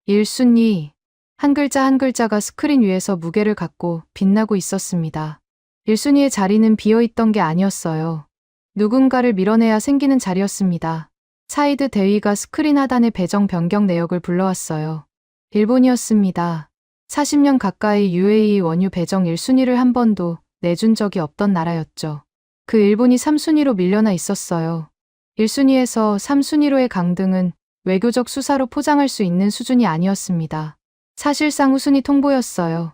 1순위. 한 글자 한 글자가 스크린 위에서 무게를 갖고 빛나고 있었습니다. 1순위의 자리는 비어있던 게 아니었어요. 누군가를 밀어내야 생기는 자리였습니다. 사이드 대위가 스크린 하단의 배정 변경 내역을 불러왔어요. 일본이었습니다. 40년 가까이 UAE 원유 배정 1순위를 한 번도 내준 적이 없던 나라였죠. 그 일본이 3순위로 밀려나 있었어요. 1순위에서 3순위로의 강등은 외교적 수사로 포장할 수 있는 수준이 아니었습니다. 사실상 후순위 통보였어요.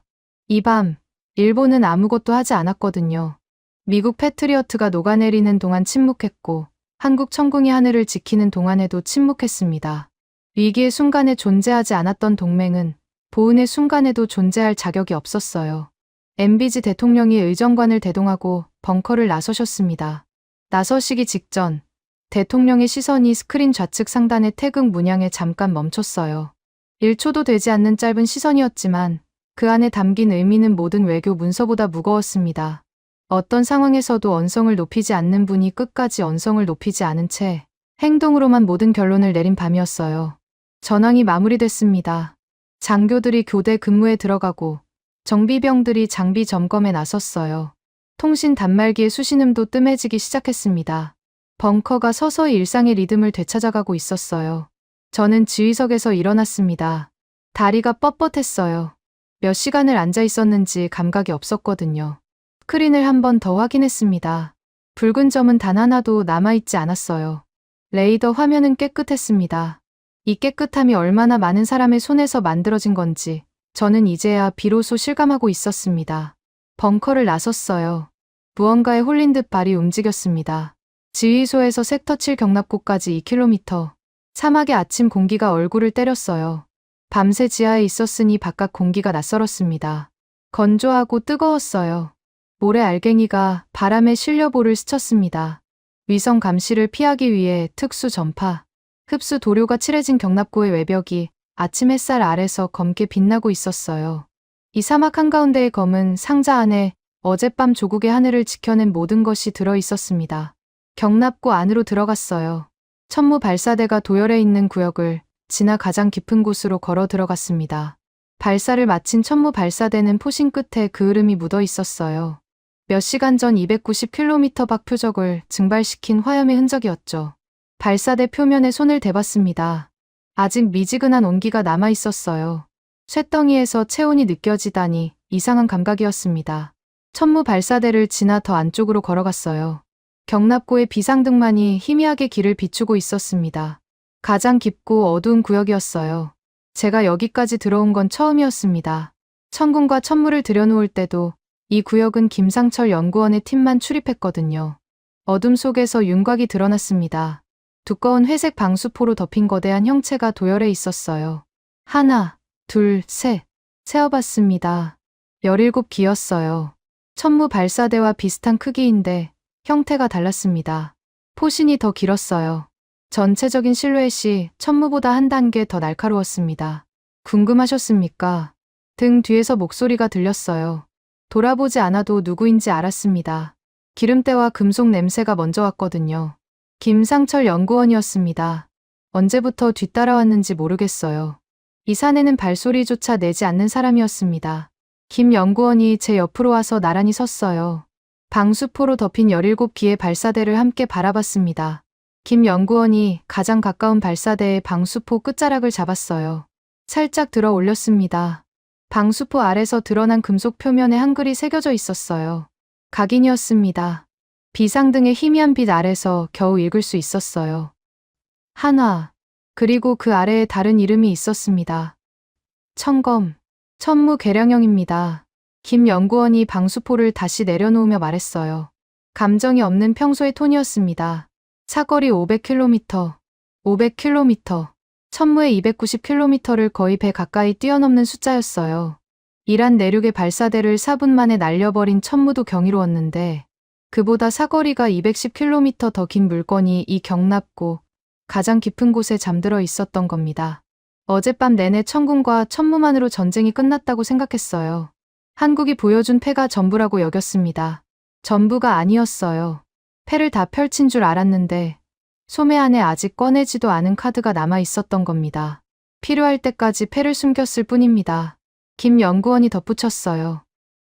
이 밤, 일본은 아무것도 하지 않았거든요. 미국 패트리어트가 녹아내리는 동안 침묵했고, 한국 천궁이 하늘을 지키는 동안에도 침묵했습니다. 위기의 순간에 존재하지 않았던 동맹은 보은의 순간에도 존재할 자격이 없었어요. MBG 대통령이 의정관을 대동하고 벙커를 나서셨습니다. 나서시기 직전 대통령의 시선이 스크린 좌측 상단의 태극 문양에 잠깐 멈췄어요. 1초도 되지 않는 짧은 시선이었지만 그 안에 담긴 의미는 모든 외교 문서보다 무거웠습니다. 어떤 상황에서도 언성을 높이지 않는 분이 끝까지 언성을 높이지 않은 채 행동으로만 모든 결론을 내린 밤이었어요. 전황이 마무리됐습니다. 장교들이 교대 근무에 들어가고 정비병들이 장비 점검에 나섰어요. 통신 단말기의 수신음도 뜸해지기 시작했습니다. 벙커가 서서히 일상의 리듬을 되찾아가고 있었어요. 저는 지휘석에서 일어났습니다. 다리가 뻣뻣했어요. 몇 시간을 앉아 있었는지 감각이 없었거든요. 스크린을 한 번 더 확인했습니다. 붉은 점은 단 하나도 남아있지 않았어요. 레이더 화면은 깨끗했습니다. 이 깨끗함이 얼마나 많은 사람의 손에서 만들어진 건지 저는 이제야 비로소 실감하고 있었습니다. 벙커를 나섰어요. 무언가에 홀린 듯 발이 움직였습니다. 지휘소에서 섹터 7 경납고까지 2km. 사막의 아침 공기가 얼굴을 때렸어요. 밤새 지하에 있었으니 바깥 공기가 낯설었습니다. 건조하고 뜨거웠어요. 모래 알갱이가 바람에 실려 볼을 스쳤습니다. 위성 감시를 피하기 위해 특수 전파, 흡수 도료가 칠해진 경납고의 외벽이 아침 햇살 아래서 검게 빛나고 있었어요. 이 사막 한가운데의 검은 상자 안에 어젯밤 조국의 하늘을 지켜낸 모든 것이 들어 있었습니다. 경납고 안으로 들어갔어요. 천무 발사대가 도열해 있는 구역을 지나 가장 깊은 곳으로 걸어 들어갔습니다. 발사를 마친 천무 발사대는 포신 끝에 그을음이 묻어 있었어요. 몇 시간 전 290km 밖 표적을 증발시킨 화염의 흔적이었죠. 발사대 표면에 손을 대봤습니다. 아직 미지근한 온기가 남아 있었어요. 쇳덩이에서 체온이 느껴지다니 이상한 감각이었습니다. 천무 발사대를 지나 더 안쪽으로 걸어갔어요. 경납고의 비상등만이 희미하게 길을 비추고 있었습니다. 가장 깊고 어두운 구역이었어요. 제가 여기까지 들어온 건 처음이었습니다. 천군과 천무를 들여놓을 때도 이 구역은 김상철 연구원의 팀만 출입했거든요. 어둠 속에서 윤곽이 드러났습니다. 두꺼운 회색 방수포로 덮인 거대한 형체가 도열해 있었어요. 하나, 둘, 셋. 세어봤습니다. 17기였어요. 천무 발사대와 비슷한 크기인데 형태가 달랐습니다. 포신이 더 길었어요. 전체적인 실루엣이 천무보다 한 단계 더 날카로웠습니다. 궁금하셨습니까? 등 뒤에서 목소리가 들렸어요. 돌아보지 않아도 누구인지 알았습니다. 기름때와 금속 냄새가 먼저 왔거든요. 김상철 연구원이었습니다. 언제부터 뒤따라왔는지 모르겠어요. 이 산에는 발소리조차 내지 않는 사람이었습니다. 김 연구원이 제 옆으로 와서 나란히 섰어요. 방수포로 덮인 17기의 발사대를 함께 바라봤습니다. 김 연구원이 가장 가까운 발사대의 방수포 끝자락을 잡았어요. 살짝 들어 올렸습니다. 방수포 아래서 드러난 금속 표면에 한글이 새겨져 있었어요. 각인이었습니다. 비상등의 희미한 빛 아래서 겨우 읽을 수 있었어요. 한화. 그리고 그 아래에 다른 이름이 있었습니다. 천검. 천무 계량형입니다. 김 연구원이 방수포를 다시 내려놓으며 말했어요. 감정이 없는 평소의 톤이었습니다. 사거리 500km. 500km. 천무의 290km를 거의 배 가까이 뛰어넘는 숫자였어요. 이란 내륙의 발사대를 4분 만에 날려버린 천무도 경이로웠는데 그보다 사거리가 210km 더 긴 물건이 이 경납고 가장 깊은 곳에 잠들어 있었던 겁니다. 어젯밤 내내 천군과 천무만으로 전쟁이 끝났다고 생각했어요. 한국이 보여준 패가 전부라고 여겼습니다. 전부가 아니었어요. 패를 다 펼친 줄 알았는데 소매 안에 아직 꺼내지도 않은 카드가 남아 있었던 겁니다. 필요할 때까지 패를 숨겼을 뿐입니다. 김 연구원이 덧붙였어요.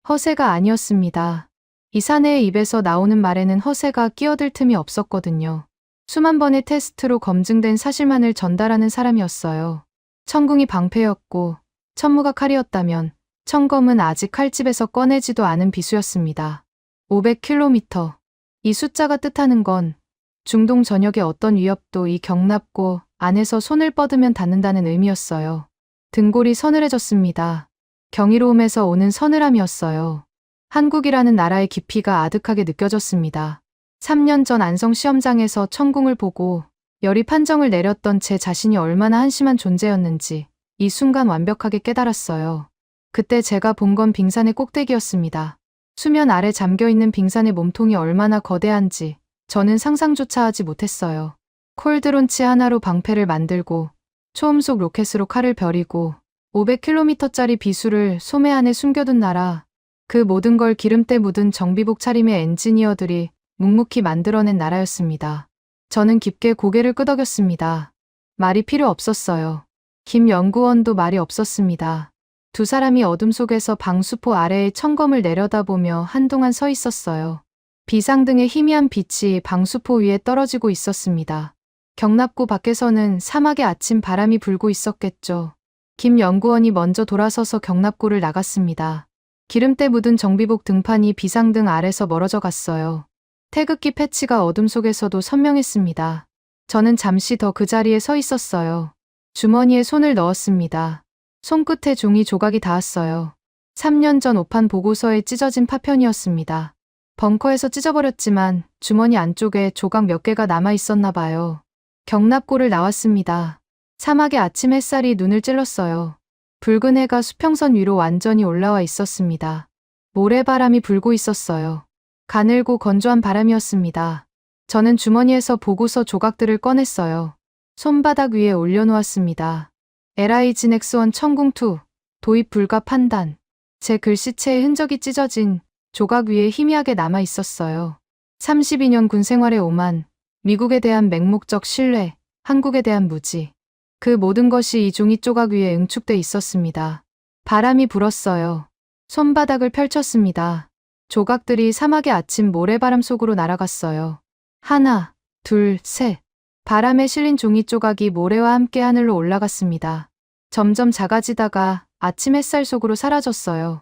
허세가 아니었습니다. 이 사내의 입에서 나오는 말에는 허세가 끼어들 틈이 없었거든요. 수만 번의 테스트로 검증된 사실만을 전달하는 사람이었어요. 천궁이 방패였고 천무가 칼이었다면 천검은 아직 칼집에서 꺼내지도 않은 비수였습니다. 500km. 이 숫자가 뜻하는 건 중동 전역의 어떤 위협도 이 경납고 안에서 손을 뻗으면 닿는다는 의미였어요. 등골이 서늘해졌습니다. 경이로움에서 오는 서늘함이었어요. 한국이라는 나라의 깊이가 아득하게 느껴졌습니다. 3년 전 안성 시험장에서 천궁을 보고 열이 판정을 내렸던 제 자신이 얼마나 한심한 존재였는지 이 순간 완벽하게 깨달았어요. 그때 제가 본 건 빙산의 꼭대기였습니다. 수면 아래 잠겨있는 빙산의 몸통이 얼마나 거대한지 저는 상상조차 하지 못했어요. 콜드론치 하나로 방패를 만들고 초음속 로켓으로 칼을 벼리고 500km짜리 비수를 소매 안에 숨겨둔 나라. 그 모든 걸 기름때 묻은 정비복 차림의 엔지니어들이 묵묵히 만들어낸 나라였습니다. 저는 깊게 고개를 끄덕였습니다. 말이 필요 없었어요. 김 연구원도 말이 없었습니다. 두 사람이 어둠 속에서 방수포 아래의 천검을 내려다보며 한동안 서 있었어요. 비상등의 희미한 빛이 방수포 위에 떨어지고 있었습니다. 경납고 밖에서는 사막의 아침 바람이 불고 있었겠죠. 김 연구원이 먼저 돌아서서 경납고를 나갔습니다. 기름때 묻은 정비복 등판이 비상등 아래서 멀어져 갔어요. 태극기 패치가 어둠 속에서도 선명했습니다. 저는 잠시 더 그 자리에 서 있었어요. 주머니에 손을 넣었습니다. 손끝에 종이 조각이 닿았어요. 3년 전 오판 보고서에 찢어진 파편이었습니다. 벙커에서 찢어버렸지만 주머니 안쪽에 조각 몇 개가 남아 있었나 봐요. 경납고를 나왔습니다. 사막의 아침 햇살이 눈을 찔렀어요. 붉은 해가 수평선 위로 완전히 올라와 있었습니다. 모래바람이 불고 있었어요. 가늘고 건조한 바람이었습니다. 저는 주머니에서 보고서 조각들을 꺼냈어요. 손바닥 위에 올려놓았습니다. LIG 넥스원 천궁2, 도입 불가 판단. 제 글씨체의 흔적이 찢어진 조각 위에 희미하게 남아 있었어요. 32년 군 생활의 오만, 미국에 대한 맹목적 신뢰, 한국에 대한 무지. 그 모든 것이 이 종이 조각 위에 응축돼 있었습니다. 바람이 불었어요. 손바닥을 펼쳤습니다. 조각들이 사막의 아침 모래바람 속으로 날아갔어요. 하나, 둘, 셋. 바람에 실린 종이 조각이 모래와 함께 하늘로 올라갔습니다. 점점 작아지다가 아침 햇살 속으로 사라졌어요.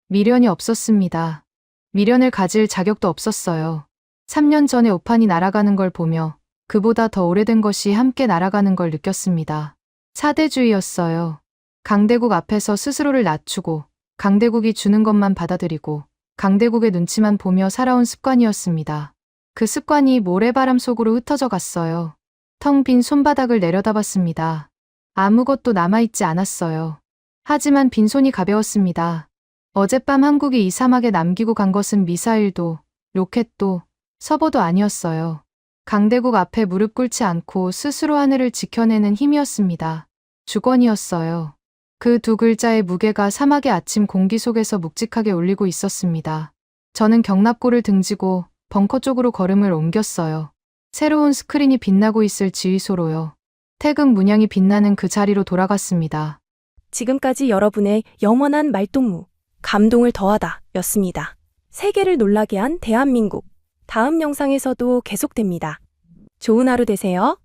미련이 없었습니다. 미련을 가질 자격도 없었어요. 3년 전에 오판이 날아가는 걸 보며 그보다 더 오래된 것이 함께 날아가는 걸 느꼈습니다. 사대주의였어요. 강대국 앞에서 스스로를 낮추고 강대국이 주는 것만 받아들이고 강대국의 눈치만 보며 살아온 습관이었습니다. 그 습관이 모래바람 속으로 흩어져 갔어요. 텅 빈 손바닥을 내려다봤습니다. 아무것도 남아있지 않았어요. 하지만 빈손이 가벼웠습니다. 어젯밤 한국이 이 사막에 남기고 간 것은 미사일도, 로켓도, 서버도 아니었어요. 강대국 앞에 무릎 꿇지 않고 스스로 하늘을 지켜내는 힘이었습니다. 주권이었어요. 그 두 글자의 무게가 사막의 아침 공기 속에서 묵직하게 울리고 있었습니다. 저는 경납고를 등지고 벙커 쪽으로 걸음을 옮겼어요. 새로운 스크린이 빛나고 있을 지휘소로요. 태극 문양이 빛나는 그 자리로 돌아갔습니다. 지금까지 여러분의 영원한 말동무, 감동을 더하다 였습니다. 세계를 놀라게 한 대한민국. 다음 영상에서도 계속됩니다. 좋은 하루 되세요.